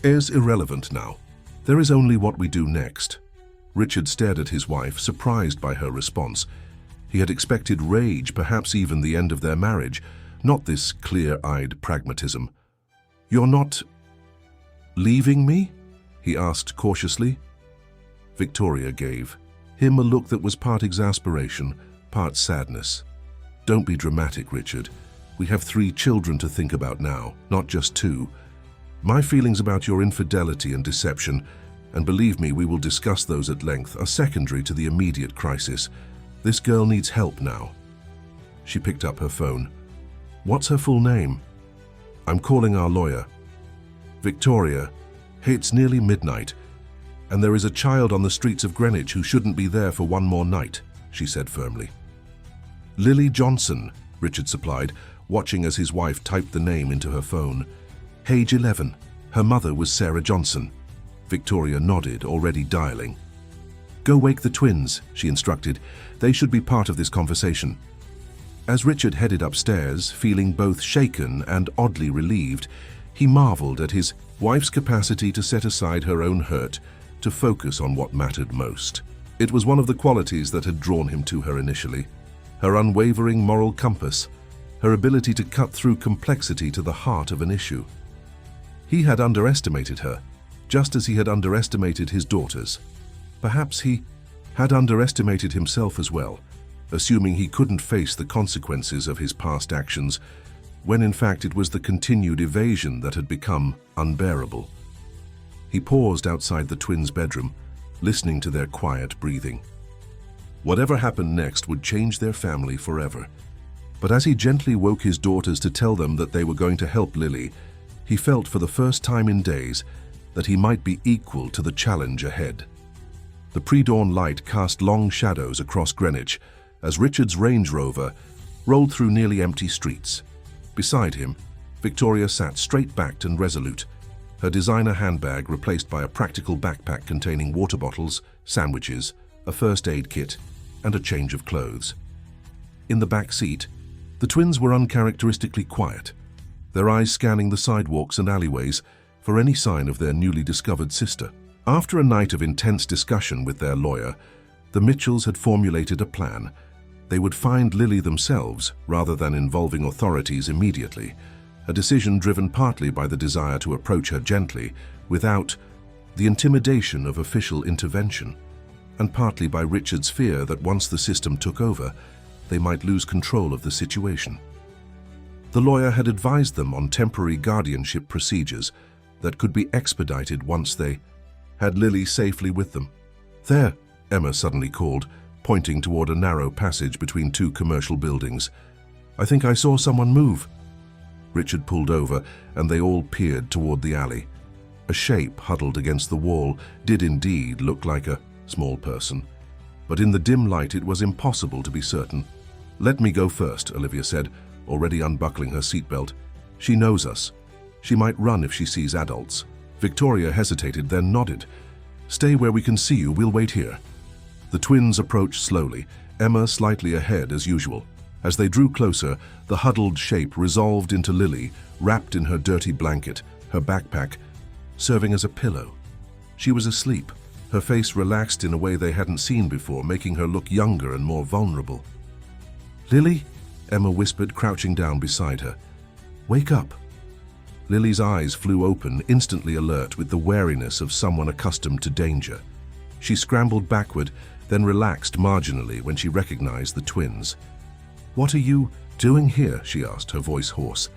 is irrelevant now. There is only what we do next." Richard stared at his wife, surprised by her response. He had expected rage, perhaps even the end of their marriage, not this clear-eyed pragmatism. "You're not leaving me?" he asked cautiously. Victoria gave him a look that was part exasperation, part sadness. "Don't be dramatic, Richard. We have 3 children to think about now, not just 2. My feelings about your infidelity and deception, and believe me, we will discuss those at length, are secondary to the immediate crisis. This girl needs help now." She picked up her phone. "What's her full name?" "I'm calling our lawyer." "Victoria, hey, it's nearly midnight, and there is a child on the streets of Greenwich who shouldn't be there for one more night," she said firmly. "Lily Johnson," Richard supplied, watching as his wife typed the name into her phone. "Age 11. Her mother was Sarah Johnson." Victoria nodded, already dialing. "Go wake the twins," she instructed. "They should be part of this conversation." As Richard headed upstairs, feeling both shaken and oddly relieved, he marveled at his wife's capacity to set aside her own hurt to focus on what mattered most. It was one of the qualities that had drawn him to her initially. Her unwavering moral compass, her ability to cut through complexity to the heart of an issue. He had underestimated her, just as he had underestimated his daughters. Perhaps he had underestimated himself as well, assuming he couldn't face the consequences of his past actions, when in fact it was the continued evasion that had become unbearable. He paused outside the twins' bedroom, listening to their quiet breathing. Whatever happened next would change their family forever. But as he gently woke his daughters to tell them that they were going to help Lily, he felt for the first time in days that he might be equal to the challenge ahead. The pre-dawn light cast long shadows across Greenwich as Richard's Range Rover rolled through nearly empty streets. Beside him, Victoria sat straight-backed and resolute, her designer handbag replaced by a practical backpack containing water bottles, sandwiches, a first aid kit, and a change of clothes. In the back seat, the twins were uncharacteristically quiet, their eyes scanning the sidewalks and alleyways for any sign of their newly discovered sister. After a night of intense discussion with their lawyer, the Mitchells had formulated a plan. They would find Lily themselves rather than involving authorities immediately. a decision driven partly by the desire to approach her gently without the intimidation of official intervention, and partly by Richard's fear that once the system took over, they might lose control of the situation. The lawyer had advised them on temporary guardianship procedures that could be expedited once they had Lily safely with them. "There," Emma suddenly called, pointing toward a narrow passage between two commercial buildings. "I think I saw someone move." Richard pulled over, and they all peered toward the alley. A shape huddled against the wall did indeed look like a small person, but in the dim light it was impossible to be certain. "Let me go first," Olivia said, already unbuckling her seatbelt. "She knows us. She might run if she sees adults." Victoria hesitated, then nodded. "Stay where we can see you, we'll wait here." The twins approached slowly, Emma slightly ahead as usual. As they drew closer, the huddled shape resolved into Lily, wrapped in her dirty blanket, her backpack serving as a pillow. She was asleep, her face relaxed in a way they hadn't seen before, making her look younger and more vulnerable. "Lily?" Emma whispered, crouching down beside her. "Wake up." Lily's eyes flew open, instantly alert with the wariness of someone accustomed to danger. She scrambled backward, then relaxed marginally when she recognized the twins. "What are you doing here?" she asked, her voice hoarse.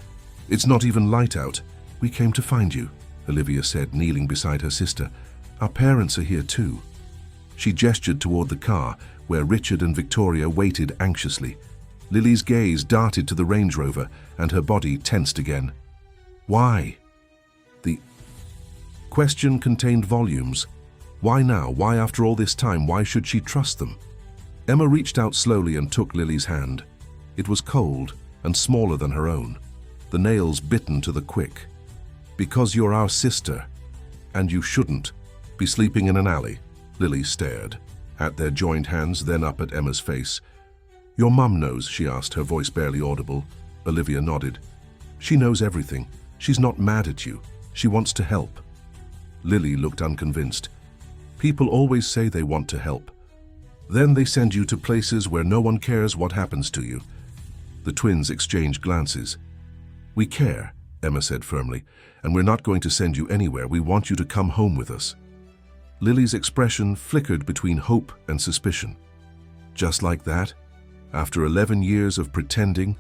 "It's not even light out." "We came to find you," Olivia said, kneeling beside her sister. "Our parents are here too." She gestured toward the car, where Richard and Victoria waited anxiously. Lily's gaze darted to the Range Rover, and her body tensed again. "Why?" The question contained volumes. Why now? Why after all this time? Why should she trust them? Emma reached out slowly and took Lily's hand. It was cold and smaller than her own, the nails bitten to the quick. "Because you're our sister, and you shouldn't be sleeping in an alley." Lily stared at their joined hands, then up at Emma's face. "Your mum knows?" she asked, her voice barely audible. Olivia nodded. "She knows everything. She's not mad at you. She wants to help." Lily looked unconvinced. "People always say they want to help. Then they send you to places where no one cares what happens to you." The twins exchanged glances. "We care," Emma said firmly, "and we're not going to send you anywhere. We want you to come home with us." Lily's expression flickered between hope and suspicion. "Just like that? After 11 years of pretending?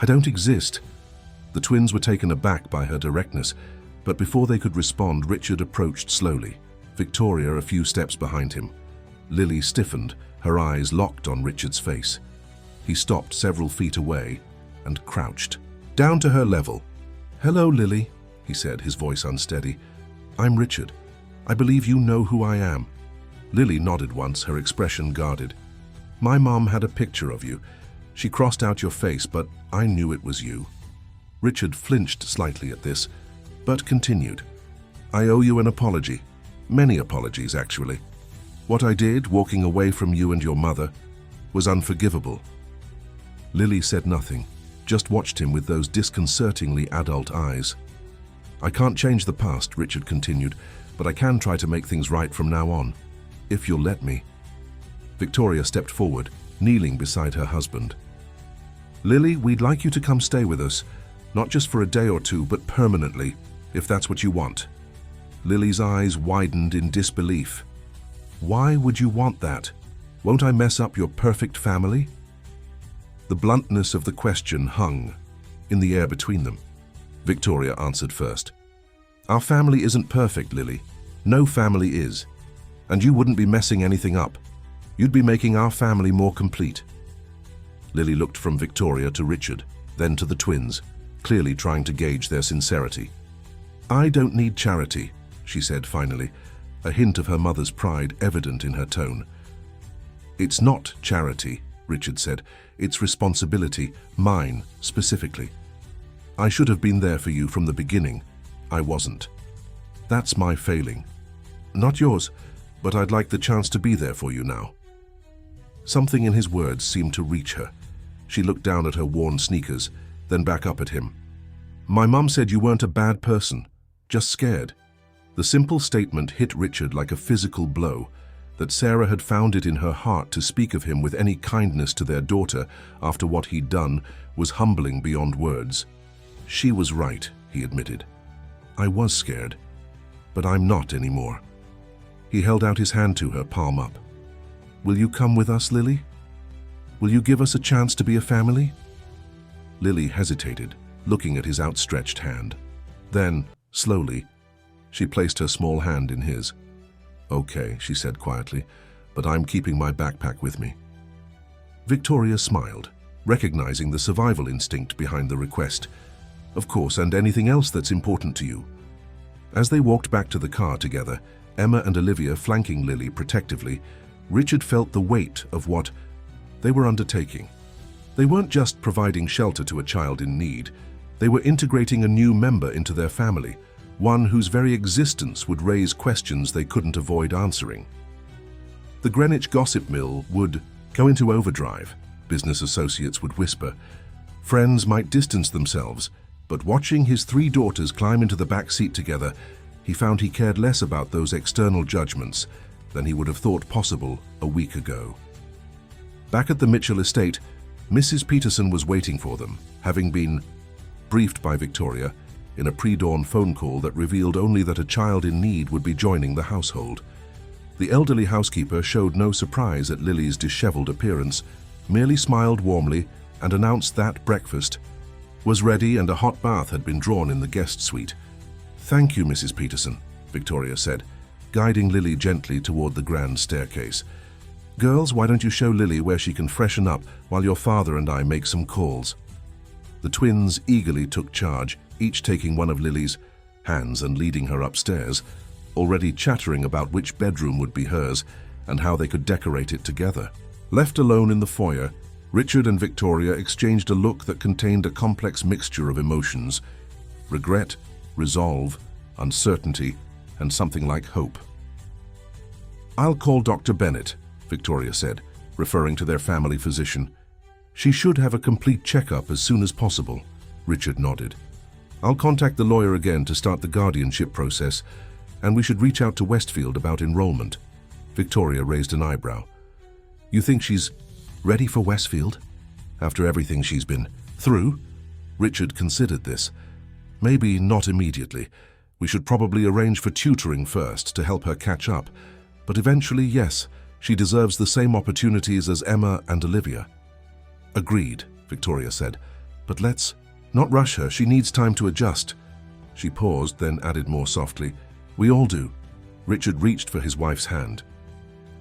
I don't exist." The twins were taken aback by her directness, but before they could respond, Richard approached slowly, Victoria a few steps behind him. Lily stiffened, her eyes locked on Richard's face. He stopped several feet away and crouched, down to her level. "Hello, Lily," he said, his voice unsteady. "I'm Richard. I believe you know who I am." Lily nodded once, her expression guarded. "My mom had a picture of you. She crossed out your face, but I knew it was you." Richard flinched slightly at this, but continued. "I owe you an apology. Many apologies, actually. What I did, walking away from you and your mother, was unforgivable." Lily said nothing, just watched him with those disconcertingly adult eyes. "I can't change the past," Richard continued, "but I can try to make things right from now on, if you'll let me." Victoria stepped forward, kneeling beside her husband. "Lily, we'd like you to come stay with us, not just for a day or two, but permanently, if that's what you want." Lily's eyes widened in disbelief. "Why would you want that? Won't I mess up your perfect family?" The bluntness of the question hung in the air between them. Victoria answered first. "Our family isn't perfect, Lily. No family is. And you wouldn't be messing anything up. You'd be making our family more complete." Lily looked from Victoria to Richard, then to the twins, clearly trying to gauge their sincerity. "I don't need charity," she said finally, a hint of her mother's pride evident in her tone. "It's not charity," Richard said. "It's responsibility, mine specifically. I should have been there for you from the beginning. I wasn't. That's my failing. Not yours, but I'd like the chance to be there for you now." Something in his words seemed to reach her. She looked down at her worn sneakers, then back up at him. "My mum said you weren't a bad person, just scared." The simple statement hit Richard like a physical blow. That Sarah had found it in her heart to speak of him with any kindness to their daughter after what he'd done was humbling beyond words. She was right, he admitted. I was scared, but I'm not anymore. He held out his hand to her, palm up. Will you come with us, Lily? Will you give us a chance to be a family? Lily hesitated, looking at his outstretched hand. Then, slowly, she placed her small hand in his. Okay, she said quietly, but I'm keeping my backpack with me. Victoria smiled, recognizing the survival instinct behind the request. Of course, and anything else that's important to you. As they walked back to the car together, Emma and Olivia flanking Lily protectively, Richard felt the weight of what they were undertaking. They weren't just providing shelter to a child in need, they were integrating a new member into their family, one whose very existence would raise questions they couldn't avoid answering. The Greenwich gossip mill would go into overdrive, business associates would whisper. Friends might distance themselves, but watching his 3 daughters climb into the back seat together, he found he cared less about those external judgments than he would have thought possible a week ago. Back at the Mitchell estate, Mrs. Peterson was waiting for them, having been briefed by Victoria in a pre-dawn phone call that revealed only that a child in need would be joining the household. The elderly housekeeper showed no surprise at Lily's disheveled appearance, merely smiled warmly and announced that breakfast was ready and a hot bath had been drawn in the guest suite. Thank you, Mrs. Peterson, Victoria said, guiding Lily gently toward the grand staircase. Girls, why don't you show Lily where she can freshen up while your father and I make some calls? The twins eagerly took charge, each taking one of Lily's hands and leading her upstairs, already chattering about which bedroom would be hers and how they could decorate it together. Left alone in the foyer, Richard and Victoria exchanged a look that contained a complex mixture of emotions: regret, resolve, uncertainty, and something like hope. I'll call Dr. Bennett, Victoria said, referring to their family physician. She should have a complete checkup as soon as possible. Richard nodded. I'll contact the lawyer again to start the guardianship process, and we should reach out to Westfield about enrollment. Victoria raised an eyebrow. You think she's ready for Westfield? After everything she's been through? Richard considered this. Maybe not immediately. We should probably arrange for tutoring first to help her catch up. But eventually, yes, she deserves the same opportunities as Emma and Olivia. Agreed, Victoria said. But let's not rush her. She needs time to adjust. She paused, then added more softly, We all do. Richard reached for his wife's hand.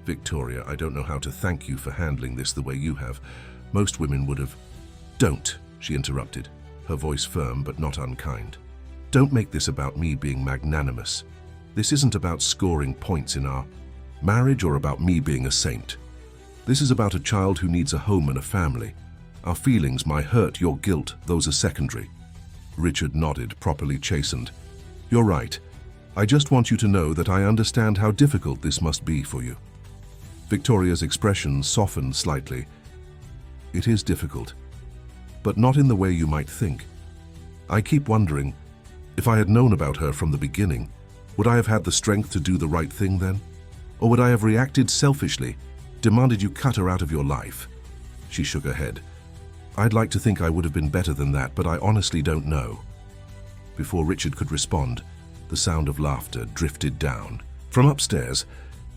Victoria, I don't know how to thank you for handling this the way you have. Most women would have. Don't, she interrupted, her voice firm but not unkind. Don't make this about me being magnanimous. This isn't about scoring points in our marriage or about me being a saint. This is about a child who needs a home and a family. Our feelings, my hurt, your guilt, those are secondary. Richard nodded, properly chastened. You're right. I just want you to know that I understand how difficult this must be for you. Victoria's expression softened slightly. It is difficult, but not in the way you might think. I keep wondering, if I had known about her from the beginning, would I have had the strength to do the right thing then? Or would I have reacted selfishly, demanded you cut her out of your life? She shook her head. I'd like to think I would have been better than that, but I honestly don't know. Before Richard could respond, the sound of laughter drifted down. From upstairs,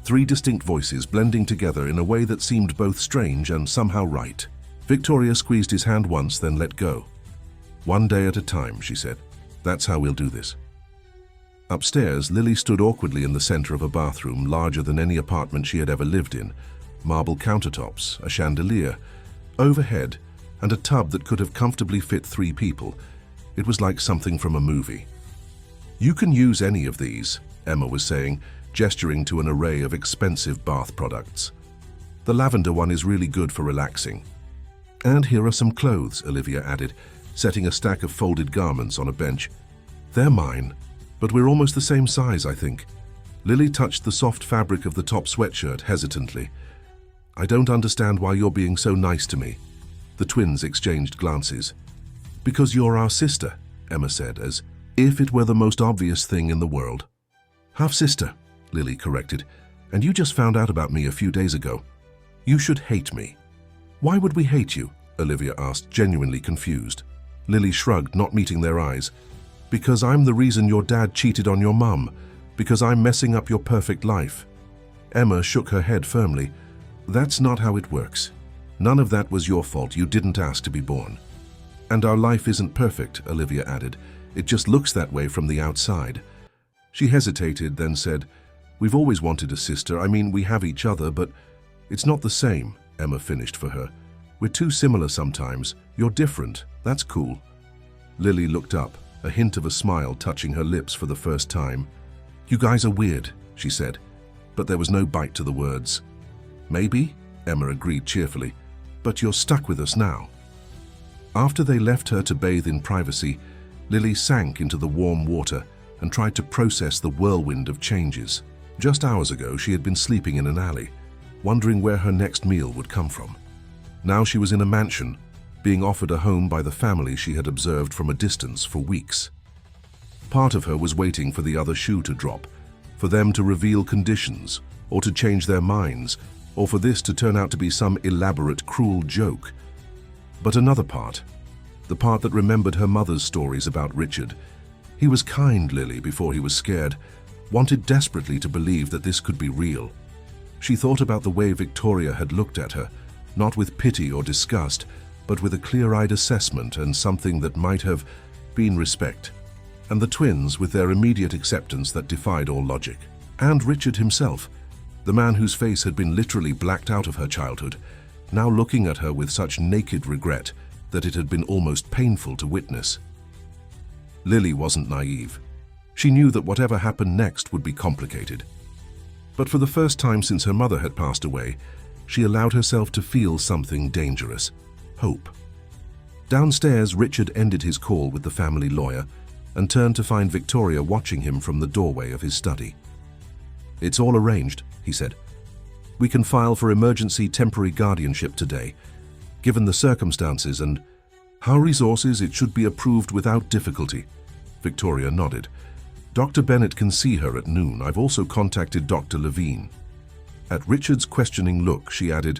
3 distinct voices blending together in a way that seemed both strange and somehow right. Victoria squeezed his hand once, then let go. One day at a time, she said. That's how we'll do this. Upstairs, Lily stood awkwardly in the center of a bathroom larger than any apartment she had ever lived in. Marble countertops, a chandelier, overhead, and a tub that could have comfortably fit 3 people. It was like something from a movie. You can use any of these, Emma was saying, gesturing to an array of expensive bath products. The lavender one is really good for relaxing. And here are some clothes, Olivia added, setting a stack of folded garments on a bench. They're mine, but we're almost the same size, I think. Lily touched the soft fabric of the top sweatshirt hesitantly. I don't understand why you're being so nice to me. The twins exchanged glances. Because you're our sister, Emma said, as if it were the most obvious thing in the world. Half-sister, Lily corrected, and you just found out about me a few days ago. You should hate me. Why would we hate you? Olivia asked, genuinely confused. Lily shrugged, not meeting their eyes. Because I'm the reason your dad cheated on your mum. Because I'm messing up your perfect life. Emma shook her head firmly. That's not how it works. None of that was your fault. You didn't ask to be born. And our life isn't perfect, Olivia added. It just looks that way from the outside. She hesitated, then said, We've always wanted a sister. I mean, we have each other, but it's not the same, Emma finished for her. We're too similar sometimes. You're different. That's cool. Lily looked up, a hint of a smile touching her lips for the first time. You guys are weird, she said, but there was no bite to the words. Maybe, Emma agreed cheerfully, but you're stuck with us now. After they left her to bathe in privacy, Lily sank into the warm water and tried to process the whirlwind of changes. Just hours ago, she had been sleeping in an alley, wondering where her next meal would come from. Now she was in a mansion, being offered a home by the family she had observed from a distance for weeks. Part of her was waiting for the other shoe to drop, for them to reveal conditions, or to change their minds, or for this to turn out to be some elaborate, cruel joke. But another part, the part that remembered her mother's stories about Richard. He was kind, Lily, before he was scared, wanted desperately to believe that this could be real. She thought about the way Victoria had looked at her, not with pity or disgust, but with a clear-eyed assessment and something that might have been respect. And the twins with their immediate acceptance that defied all logic. And Richard himself, the man whose face had been literally blacked out of her childhood, now looking at her with such naked regret that it had been almost painful to witness. Lily wasn't naive. She knew that whatever happened next would be complicated. But for the first time since her mother had passed away, she allowed herself to feel something dangerous. Hope. Downstairs, Richard ended his call with the family lawyer and turned to find Victoria watching him from the doorway of his study. It's all arranged, he said. We can file for emergency temporary guardianship today. Given the circumstances and our resources, it should be approved without difficulty. Victoria nodded. Dr. Bennett can see her at noon. I've also contacted Dr. Levine. At Richard's questioning look, she added,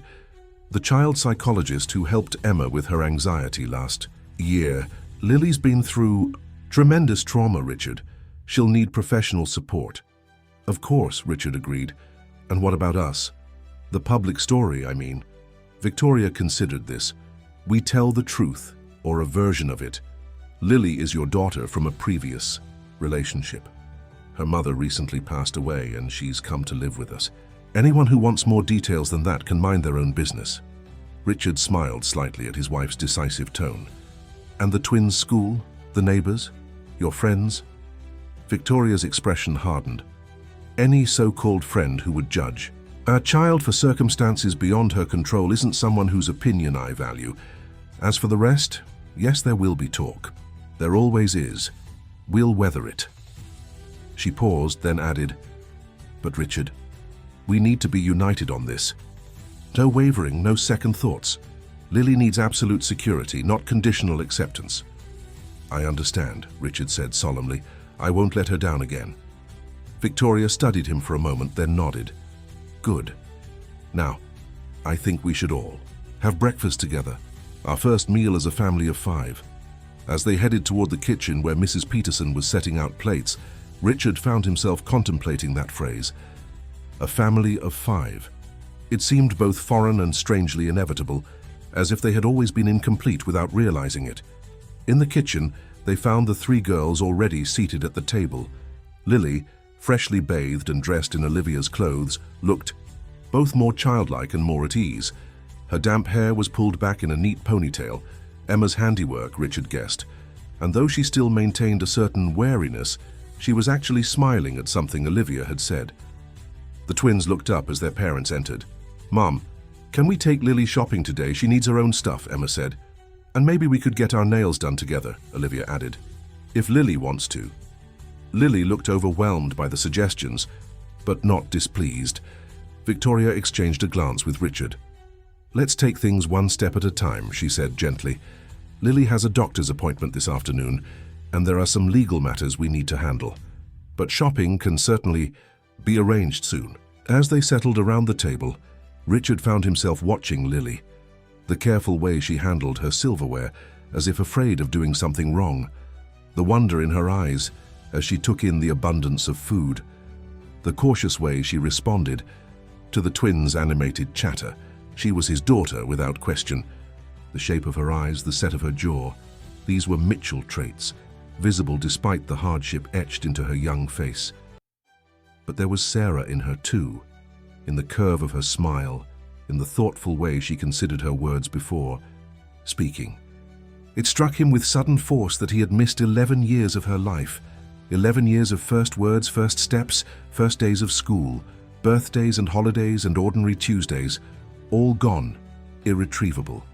the child psychologist who helped Emma with her anxiety last year. Lily's been through tremendous trauma, Richard. She'll need professional support. Of course, Richard agreed. And what about us? The public story, I mean. Victoria considered this. We tell the truth, or a version of it. Lily is your daughter from a previous relationship. Her mother recently passed away and she's come to live with us. Anyone who wants more details than that can mind their own business. Richard smiled slightly at his wife's decisive tone. And the twins' school? The neighbors? Your friends? Victoria's expression hardened. Any so-called friend who would judge. A child for circumstances beyond her control isn't someone whose opinion I value. As for the rest, yes, there will be talk. There always is. We'll weather it. She paused, then added, But Richard, we need to be united on this. No wavering, no second thoughts. Lily needs absolute security, not conditional acceptance. I understand, Richard said solemnly. I won't let her down again. Victoria studied him for a moment, then nodded. Good. Now, I think we should all have breakfast together, our first meal as a family of 5. As they headed toward the kitchen where Mrs. Peterson was setting out plates, Richard found himself contemplating that phrase. A family of 5. It seemed both foreign and strangely inevitable, as if they had always been incomplete without realizing it. In the kitchen, they found the 3 girls already seated at the table. Lily, freshly bathed and dressed in Olivia's clothes, looked both more childlike and more at ease. Her damp hair was pulled back in a neat ponytail, Emma's handiwork, Richard guessed, and though she still maintained a certain wariness, she was actually smiling at something Olivia had said. The twins looked up as their parents entered. Mom, can we take Lily shopping today? She needs her own stuff, Emma said. And maybe we could get our nails done together, Olivia added. If Lily wants to. Lily looked overwhelmed by the suggestions, but not displeased. Victoria exchanged a glance with Richard. Let's take things one step at a time, she said gently. Lily has a doctor's appointment this afternoon, and there are some legal matters we need to handle. But shopping can certainly be arranged soon. As they settled around the table, Richard found himself watching Lily. The careful way she handled her silverware as if afraid of doing something wrong, the wonder in her eyes as she took in the abundance of food, the cautious way she responded to the twins' animated chatter. She was his daughter without question. The shape of her eyes, the set of her jaw, these were Mitchell traits, visible despite the hardship etched into her young face. But there was Sarah in her too, in the curve of her smile, in the thoughtful way she considered her words before speaking. It struck him with sudden force that he had missed 11 years of her life, 11 years of first words, first steps, first days of school, birthdays and holidays and ordinary Tuesdays, all gone, irretrievable.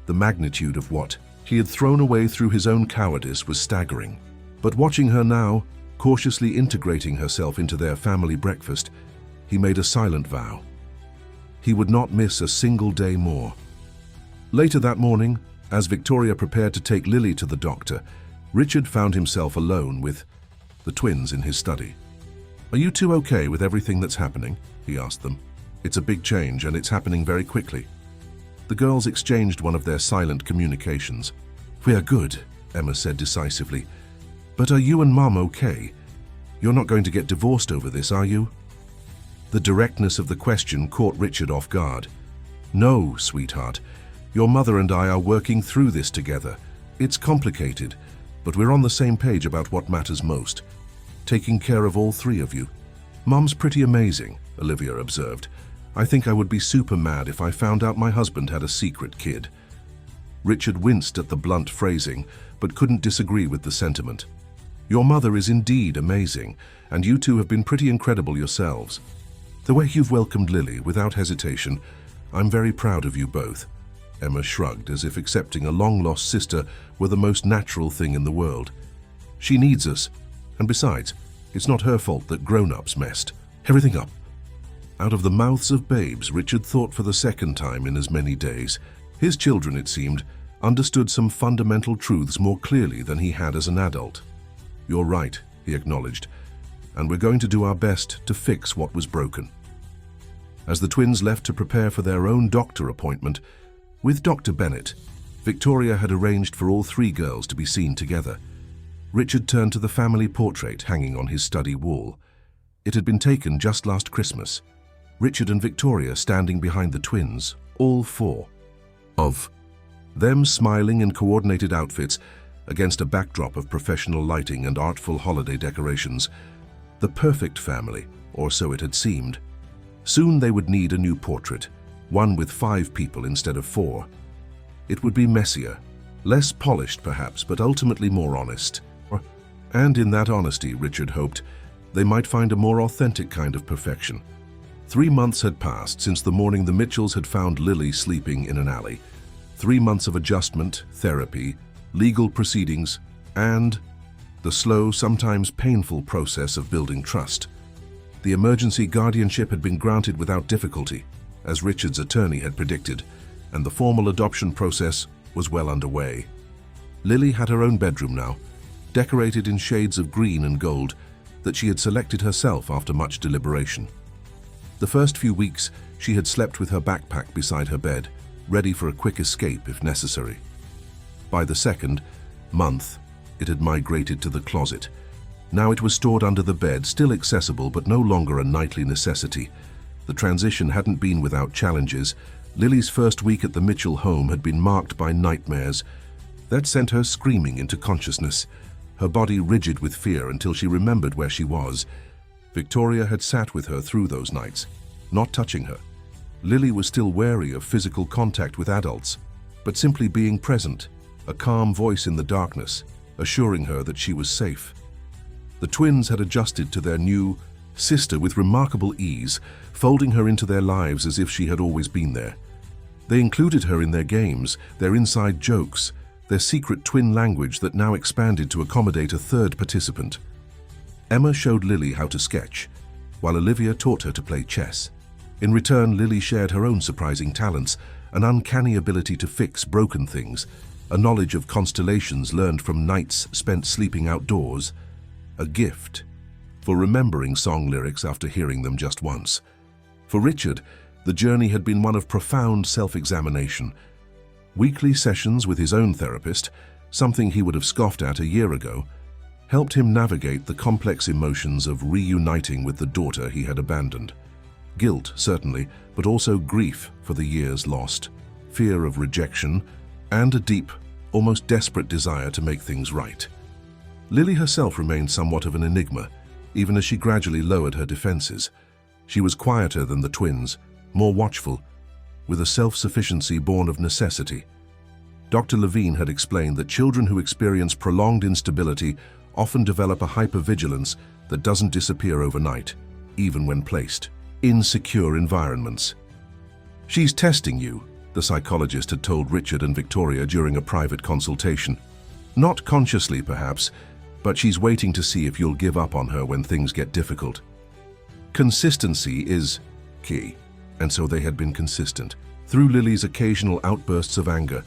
The magnitude of what he had thrown away through his own cowardice was staggering. But watching her now, cautiously integrating herself into their family breakfast, he made a silent vow. He would not miss a single day more. Later that morning, as Victoria prepared to take Lily to the doctor, Richard found himself alone with the twins in his study. "Are you two okay with everything that's happening?" he asked them. "It's a big change and it's happening very quickly." The girls exchanged one of their silent communications. "We are good," Emma said decisively. "But are you and Mum okay? You're not going to get divorced over this, are you?" The directness of the question caught Richard off guard. "No, sweetheart. Your mother and I are working through this together. It's complicated, but we're on the same page about what matters most. Taking care of all three of you. Mum's pretty amazing," Olivia observed. "I think I would be super mad if I found out my husband had a secret kid." Richard winced at the blunt phrasing, but couldn't disagree with the sentiment. "Your mother is indeed amazing, and you two have been pretty incredible yourselves. The way you've welcomed Lily without hesitation, I'm very proud of you both." Emma shrugged, as if accepting a long-lost sister were the most natural thing in the world. "She needs us, and besides, it's not her fault that grown-ups messed everything up." Out of the mouths of babes, Richard thought for the second time in as many days. His children, it seemed, understood some fundamental truths more clearly than he had as an adult. "You're right," he acknowledged, "and we're going to do our best to fix what was broken." As the twins left to prepare for their own doctor appointment, with Dr. Bennett, Victoria had arranged for all three girls to be seen together. Richard turned to the family portrait hanging on his study wall. It had been taken just last Christmas. Richard and Victoria standing behind the twins, all four of them smiling in coordinated outfits against a backdrop of professional lighting and artful holiday decorations. The perfect family, or so it had seemed. Soon they would need a new portrait, one with 5 people instead of 4. It would be messier, less polished perhaps, but ultimately more honest. And in that honesty, Richard hoped, they might find a more authentic kind of perfection. 3 months had passed since the morning the Mitchells had found Lily sleeping in an alley. 3 months of adjustment, therapy, legal proceedings, and the slow, sometimes painful process of building trust. The emergency guardianship had been granted without difficulty, as Richard's attorney had predicted, and the formal adoption process was well underway. Lily had her own bedroom now, decorated in shades of green and gold that she had selected herself after much deliberation. The first few weeks, she had slept with her backpack beside her bed, ready for a quick escape if necessary. By the second month, it had migrated to the closet. Now it was stored under the bed, still accessible but no longer a nightly necessity. The transition hadn't been without challenges. Lily's first week at the Mitchell home had been marked by nightmares that sent her screaming into consciousness, her body rigid with fear until she remembered where she was. Victoria had sat with her through those nights, not touching her. Lily was still wary of physical contact with adults, but simply being present, a calm voice in the darkness, assuring her that she was safe. The twins had adjusted to their new sister with remarkable ease, folding her into their lives as if she had always been there. They included her in their games, their inside jokes, their secret twin language that now expanded to accommodate a third participant. Emma showed Lily how to sketch, while Olivia taught her to play chess. In return, Lily shared her own surprising talents, an uncanny ability to fix broken things, a knowledge of constellations learned from nights spent sleeping outdoors, a gift for remembering song lyrics after hearing them just once. For Richard, the journey had been one of profound self-examination. Weekly sessions with his own therapist, something he would have scoffed at a year ago, helped him navigate the complex emotions of reuniting with the daughter he had abandoned. Guilt, certainly, but also grief for the years lost, fear of rejection, and a deep, almost desperate desire to make things right. Lily herself remained somewhat of an enigma, even as she gradually lowered her defenses. She was quieter than the twins, more watchful, with a self-sufficiency born of necessity. Dr. Levine had explained that children who experience prolonged instability often develop a hypervigilance that doesn't disappear overnight, even when placed in secure environments. "She's testing you," the psychologist had told Richard and Victoria during a private consultation. "Not consciously, perhaps, but she's waiting to see if you'll give up on her when things get difficult." Consistency is key, and so they had been consistent. Through Lily's occasional outbursts of anger,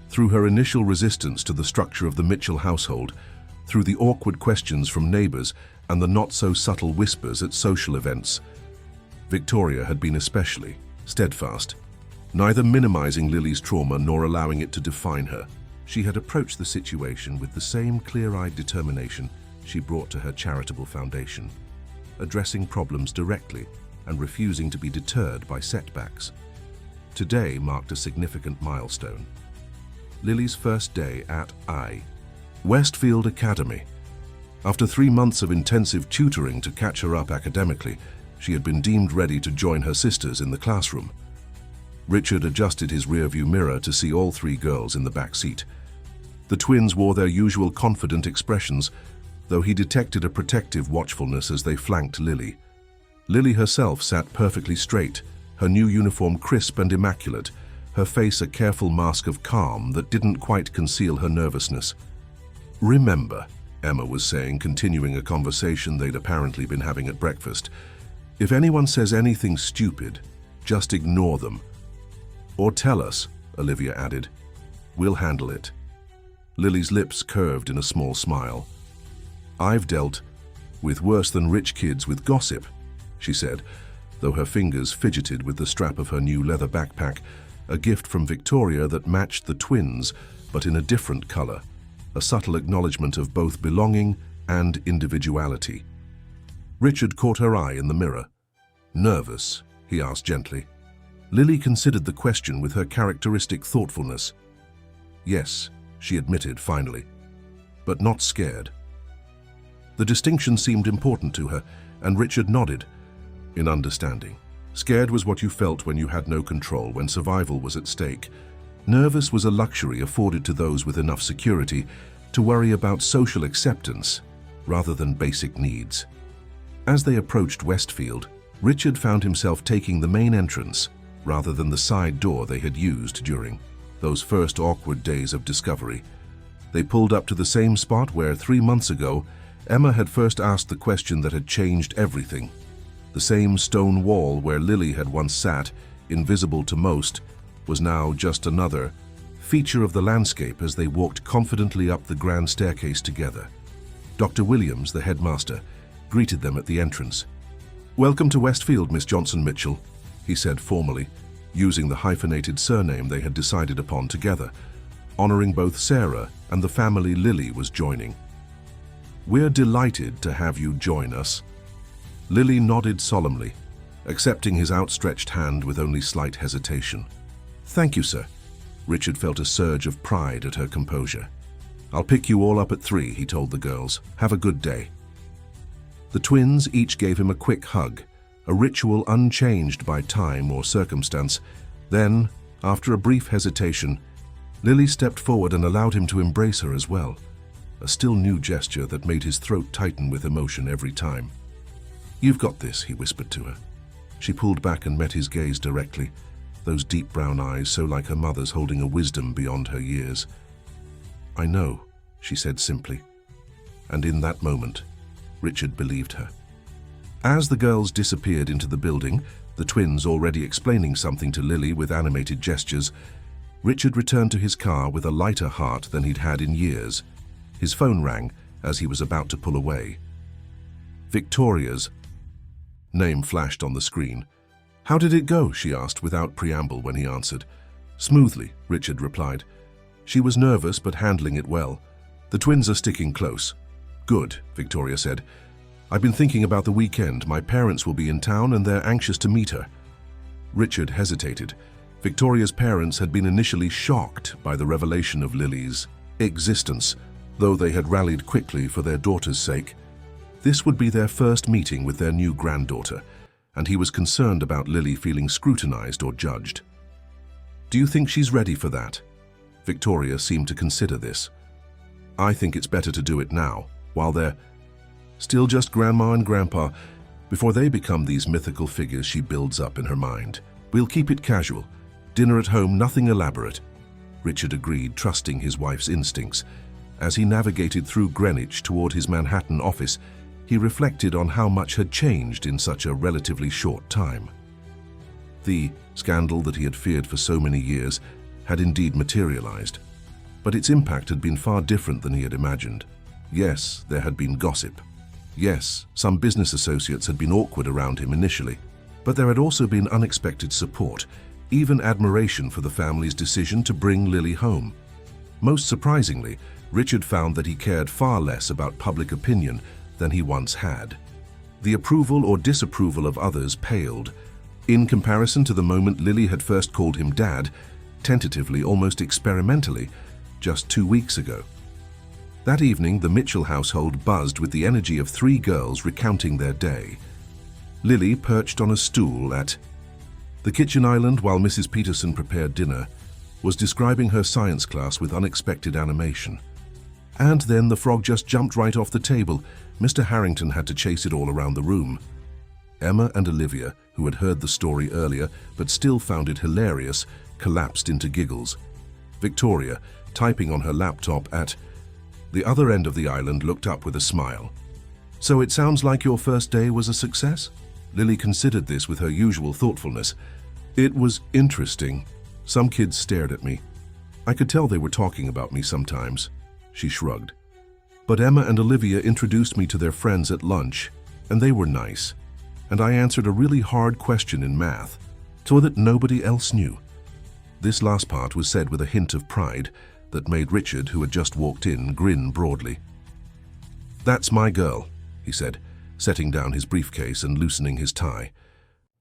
through her initial resistance to the structure of the Mitchell household, through the awkward questions from neighbors and the not-so-subtle whispers at social events, Victoria had been especially steadfast, neither minimizing Lily's trauma nor allowing it to define her. She had approached the situation with the same clear-eyed determination she brought to her charitable foundation, addressing problems directly and refusing to be deterred by setbacks. Today marked a significant milestone. Lily's first day at Westfield Academy. After 3 months of intensive tutoring to catch her up academically, she had been deemed ready to join her sisters in the classroom. Richard adjusted his rearview mirror to see all 3 girls in the back seat. The twins wore their usual confident expressions, though he detected a protective watchfulness as they flanked Lily. Lily herself sat perfectly straight, her new uniform crisp and immaculate, her face a careful mask of calm that didn't quite conceal her nervousness. "Remember," Emma was saying, continuing a conversation they'd apparently been having at breakfast, "if anyone says anything stupid, just ignore them. Or tell us," Olivia added. "We'll handle it." Lily's lips curved in a small smile. "I've dealt with worse than rich kids with gossip," she said, though her fingers fidgeted with the strap of her new leather backpack, a gift from Victoria that matched the twins, but in a different color, a subtle acknowledgement of both belonging and individuality. Richard caught her eye in the mirror. "Nervous?" he asked gently. Lily considered the question with her characteristic thoughtfulness. "Yes," she admitted finally, "but not scared." The distinction seemed important to her, and Richard nodded in understanding. Scared was what you felt when you had no control, when survival was at stake. Nervous was a luxury afforded to those with enough security to worry about social acceptance rather than basic needs. As they approached Westfield, Richard found himself taking the main entrance rather than the side door they had used during those first awkward days of discovery. They pulled up to the same spot where 3 months ago Emma had first asked the question that had changed everything. The same stone wall where Lily had once sat, invisible to most, was now just another feature of the landscape as they walked confidently up the grand staircase together. Dr. Williams, the headmaster, greeted them at the entrance. "Welcome to Westfield, Miss Johnson Mitchell," he said formally, using the hyphenated surname they had decided upon together, honoring both Sarah and the family Lily was joining. "We're delighted to have you join us." Lily nodded solemnly, accepting his outstretched hand with only slight hesitation. "Thank you, sir." Richard felt a surge of pride at her composure. "I'll pick you all up at 3, he told the girls. "Have a good day." The twins each gave him a quick hug, a ritual unchanged by time or circumstance. Then, after a brief hesitation, Lily stepped forward and allowed him to embrace her as well, a still new gesture that made his throat tighten with emotion every time. "You've got this," he whispered to her. She pulled back and met his gaze directly, those deep brown eyes so like her mother's, holding a wisdom beyond her years. "I know," she said simply. And in that moment, Richard believed her. As the girls disappeared into the building, the twins already explaining something to Lily with animated gestures, Richard returned to his car with a lighter heart than he'd had in years. His phone rang as he was about to pull away. Victoria's name flashed on the screen. "How did it go?" she asked without preamble when he answered. Smoothly, Richard replied. She was nervous but handling it well. The twins are sticking close. Good, Victoria said. I've been thinking about the weekend. My parents will be in town and they're anxious to meet her. Richard hesitated. Victoria's parents had been initially shocked by the revelation of Lily's existence, though they had rallied quickly for their daughter's sake. This would be their first meeting with their new granddaughter, and he was concerned about Lily feeling scrutinized or judged. Do you think she's ready for that? Victoria seemed to consider this. I think it's better to do it now, while they're still just Grandma and Grandpa, before they become these mythical figures she builds up in her mind. We'll keep it casual. Dinner at home, nothing elaborate. Richard agreed, trusting his wife's instincts. As he navigated through Greenwich toward his Manhattan office, he reflected on how much had changed in such a relatively short time. The scandal that he had feared for so many years had indeed materialized, but its impact had been far different than he had imagined. Yes, there had been gossip. Yes, some business associates had been awkward around him initially, but there had also been unexpected support, even admiration for the family's decision to bring Lily home. Most surprisingly, Richard found that he cared far less about public opinion than he once had. The approval or disapproval of others paled, in comparison to the moment Lily had first called him Dad, tentatively, almost experimentally, just 2 weeks ago. That evening, the Mitchell household buzzed with the energy of 3 girls recounting their day. Lily perched on a stool at the kitchen island while Mrs. Peterson prepared dinner, was describing her science class with unexpected animation. And then the frog just jumped right off the table. Mr. Harrington had to chase it all around the room. Emma and Olivia, who had heard the story earlier but still found it hilarious, collapsed into giggles. Victoria, typing on her laptop at the other end of the island, looked up with a smile. So it sounds like your first day was a success? Lily considered this with her usual thoughtfulness. It was interesting. Some kids stared at me. I could tell they were talking about me sometimes. She shrugged. But Emma and Olivia introduced me to their friends at lunch, and they were nice. And I answered a really hard question in math, so that nobody else knew. This last part was said with a hint of pride that made Richard, who had just walked in, grin broadly. That's my girl, he said, setting down his briefcase and loosening his tie.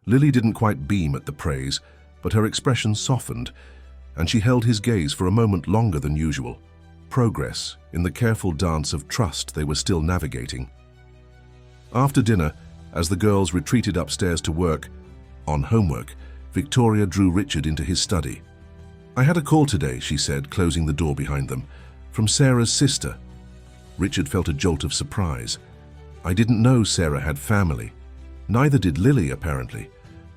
Lily didn't quite beam at the praise, but her expression softened, and she held his gaze for a moment longer than usual. Progress in the careful dance of trust they were still navigating. After dinner, as the girls retreated upstairs to work on homework, Victoria drew Richard into his study. I had a call today, she said, closing the door behind them, from Sarah's sister. Richard felt a jolt of surprise. I didn't know Sarah had family. Neither did Lily, apparently.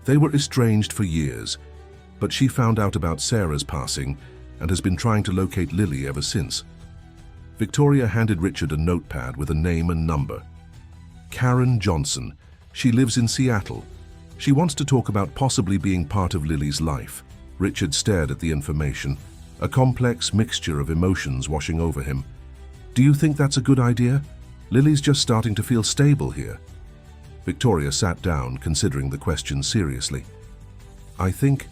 They were estranged for years, but she found out about Sarah's passing and has been trying to locate Lily ever since. Victoria handed Richard a notepad with a name and number. Karen Johnson. She lives in Seattle. She wants to talk about possibly being part of Lily's life. Richard stared at the information, a complex mixture of emotions washing over him. Do you think that's a good idea? Lily's just starting to feel stable here. Victoria sat down, considering the question seriously. I think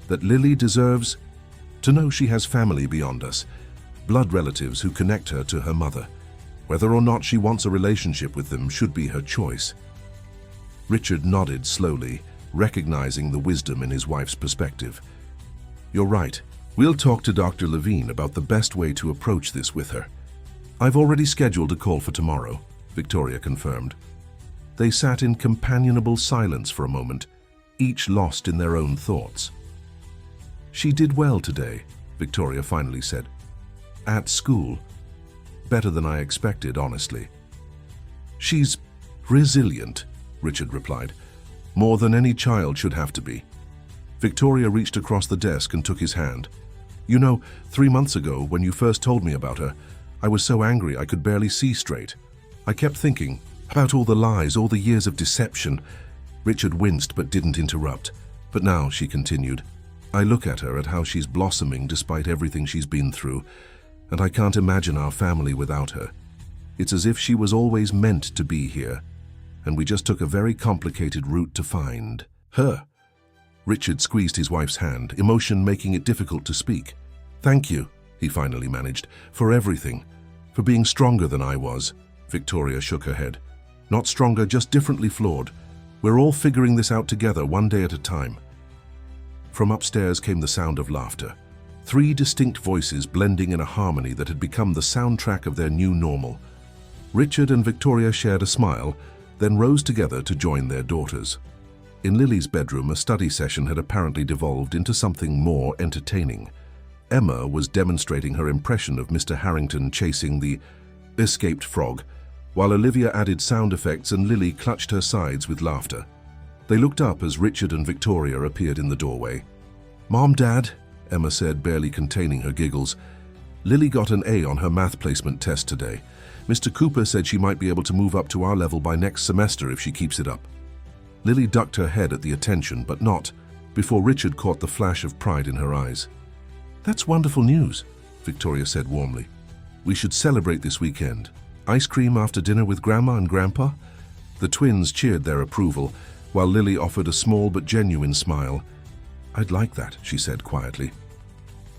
that Lily deserves to know she has family beyond us, blood relatives who connect her to her mother. Whether or not she wants a relationship with them should be her choice. Richard nodded slowly, recognizing the wisdom in his wife's perspective. You're right. We'll talk to Dr. Levine about the best way to approach this with her. I've already scheduled a call for tomorrow, Victoria confirmed. They sat in companionable silence for a moment, each lost in their own thoughts. She did well today, Victoria finally said. At school. Better than I expected, honestly. She's resilient, Richard replied. More than any child should have to be. Victoria reached across the desk and took his hand. You know, 3 months ago, when you first told me about her, I was so angry I could barely see straight. I kept thinking about all the lies, all the years of deception. Richard winced but didn't interrupt. But now, she continued, I look at her, at how she's blossoming despite everything she's been through, and I can't imagine our family without her. It's as if she was always meant to be here, and we just took a very complicated route to find her. Richard squeezed his wife's hand, emotion making it difficult to speak. "Thank you," he finally managed, "for everything. For being stronger than I was." Victoria shook her head. "Not stronger, just differently flawed. We're all figuring this out together, one day at a time." From upstairs came the sound of laughter. 3 distinct voices blending in a harmony that had become the soundtrack of their new normal. Richard and Victoria shared a smile, then rose together to join their daughters. In Lily's bedroom, a study session had apparently devolved into something more entertaining. Emma was demonstrating her impression of Mr. Harrington chasing the escaped frog, while Olivia added sound effects and Lily clutched her sides with laughter. They looked up as Richard and Victoria appeared in the doorway. "Mom, Dad," Emma said, barely containing her giggles. "Lily got an A on her math placement test today. Mr. Cooper said she might be able to move up to our level by next semester if she keeps it up." Lily ducked her head at the attention, but not before Richard caught the flash of pride in her eyes. "That's wonderful news," Victoria said warmly. "We should celebrate this weekend. Ice cream after dinner with Grandma and Grandpa?" The twins cheered their approval, while Lily offered a small but genuine smile. "I'd like that," she said quietly.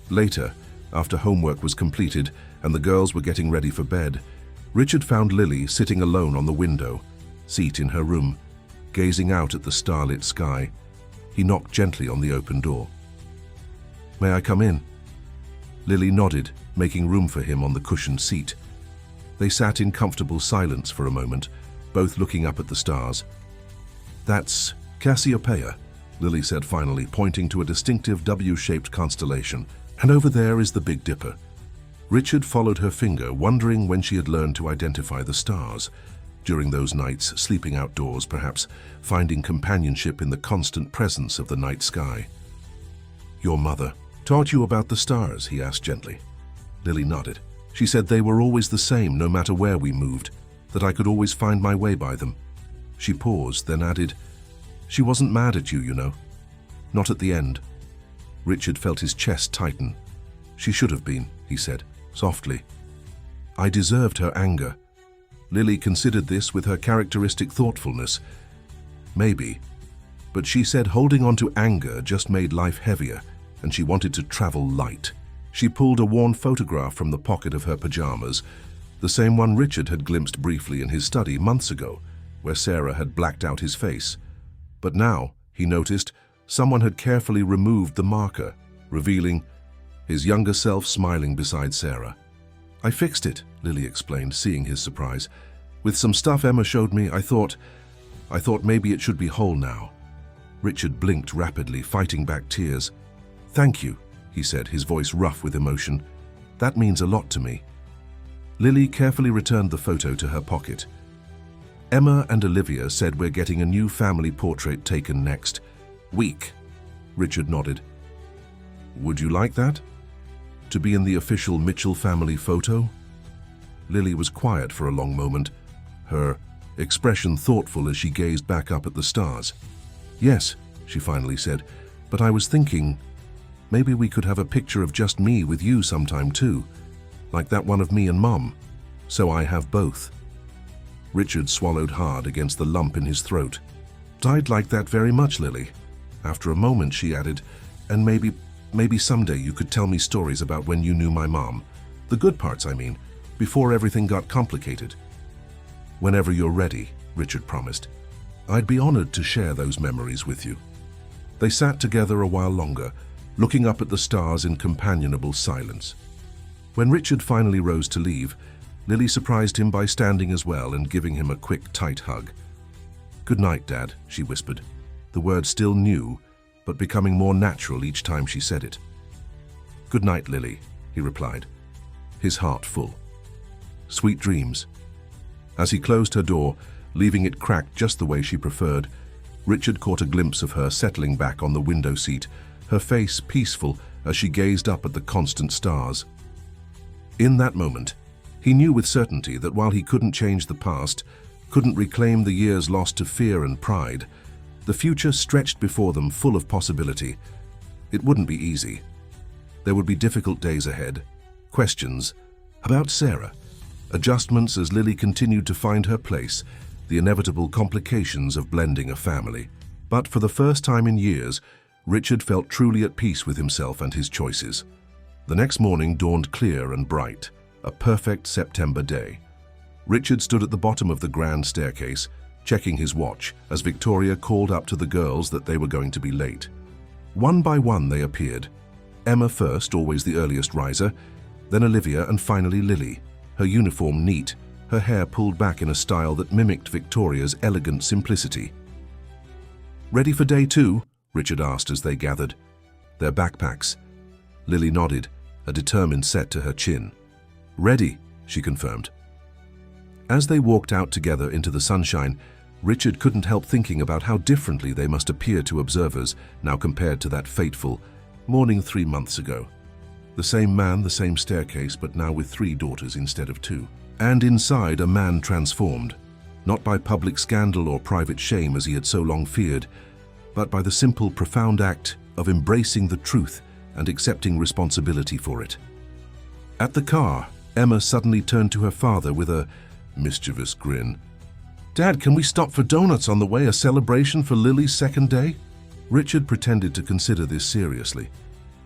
Later, after homework was completed and the girls were getting ready for bed, Richard found Lily sitting alone on the window seat in her room, gazing out at the starlit sky. He knocked gently on the open door. "May I come in?" Lily nodded, making room for him on the cushioned seat. They sat in comfortable silence for a moment, both looking up at the stars. "That's Cassiopeia," Lily said finally, pointing to a distinctive W-shaped constellation. "And over there is the Big Dipper." Richard followed her finger, wondering when she had learned to identify the stars. During those nights, sleeping outdoors perhaps, finding companionship in the constant presence of the night sky. "Your mother taught you about the stars?" he asked gently. Lily nodded. "She said they were always the same no matter where we moved, that I could always find my way by them." She paused, then added, "She wasn't mad at you, you know. Not at the end." Richard felt his chest tighten. "She should have been," he said, softly. "I deserved her anger." Lily considered this with her characteristic thoughtfulness. Maybe. But she said holding on to anger just made life heavier, and she wanted to travel light. She pulled a worn photograph from the pocket of her pajamas, the same one Richard had glimpsed briefly in his study months ago, where Sarah had blacked out his face. But now, he noticed, someone had carefully removed the marker, revealing his younger self smiling beside Sarah. "I fixed it," Lily explained, seeing his surprise. "With some stuff Emma showed me, I thought maybe it should be whole now." Richard blinked rapidly, fighting back tears. "Thank you," he said, his voice rough with emotion. "That means a lot to me." Lily carefully returned the photo to her pocket. "Emma and Olivia said we're getting a new family portrait taken next week." Richard nodded. "Would you like that? To be in the official Mitchell family photo?" Lily was quiet for a long moment, her expression thoughtful as she gazed back up at the stars. "Yes," she finally said, "but I was thinking, maybe we could have a picture of just me with you sometime too, like that one of me and Mom, so I have both." Richard swallowed hard against the lump in his throat. "I'd like that very much, Lily." After a moment, she added, "And maybe someday you could tell me stories about when you knew my mom. The good parts, I mean, before everything got complicated." "Whenever you're ready," Richard promised. "I'd be honored to share those memories with you." They sat together a while longer, looking up at the stars in companionable silence. When Richard finally rose to leave, Lily surprised him by standing as well and giving him a quick, tight hug. "Good night, Dad," she whispered, the word still new, but becoming more natural each time she said it. "Good night, Lily," he replied, his heart full. "Sweet dreams." As he closed her door, leaving it cracked just the way she preferred, Richard caught a glimpse of her settling back on the window seat, her face peaceful as she gazed up at the constant stars. In that moment, he knew with certainty that while he couldn't change the past, couldn't reclaim the years lost to fear and pride, the future stretched before them full of possibility. It wouldn't be easy. There would be difficult days ahead, questions about Sarah, adjustments as Lily continued to find her place, the inevitable complications of blending a family. But for the first time in years, Richard felt truly at peace with himself and his choices. The next morning dawned clear and bright, a perfect September day. Richard stood at the bottom of the grand staircase, checking his watch as Victoria called up to the girls that they were going to be late. One by one they appeared. Emma first, always the earliest riser, then Olivia and finally Lily, her uniform neat, her hair pulled back in a style that mimicked Victoria's elegant simplicity. "Ready for day 2?" Richard asked as they gathered. Their backpacks. Lily nodded, a determined set to her chin. "Ready," she confirmed. As they walked out together into the sunshine, Richard couldn't help thinking about how differently they must appear to observers now compared to that fateful morning 3 months ago. The same man, the same staircase, but now with 3 daughters instead of 2. And inside, a man transformed, not by public scandal or private shame as he had so long feared, but by the simple, profound act of embracing the truth and accepting responsibility for it. At the car, Emma suddenly turned to her father with a mischievous grin. "Dad, can we stop for donuts on the way, a celebration for Lily's second day?" Richard pretended to consider this seriously.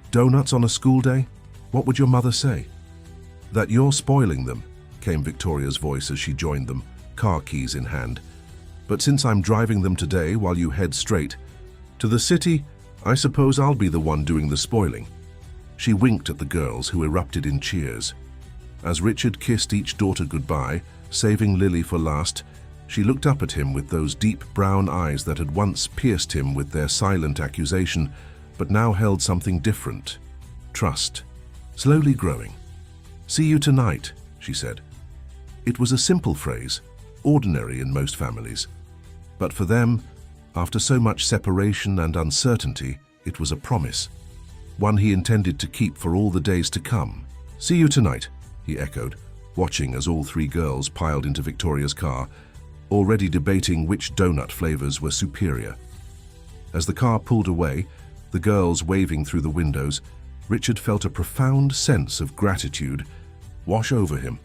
"Donuts on a school day? What would your mother say?" "That you're spoiling them," came Victoria's voice as she joined them, car keys in hand. "But since I'm driving them today while you head straight to the city, I suppose I'll be the one doing the spoiling." She winked at the girls, who erupted in cheers. As Richard kissed each daughter goodbye, saving Lily for last, she looked up at him with those deep brown eyes that had once pierced him with their silent accusation, but now held something different. Trust. Slowly growing. "See you tonight," she said. It was a simple phrase, ordinary in most families. But for them, after so much separation and uncertainty, it was a promise. One he intended to keep for all the days to come. "See you tonight," he echoed, watching as all 3 girls piled into Victoria's car, already debating which donut flavors were superior. As the car pulled away, the girls waving through the windows, Richard felt a profound sense of gratitude wash over him.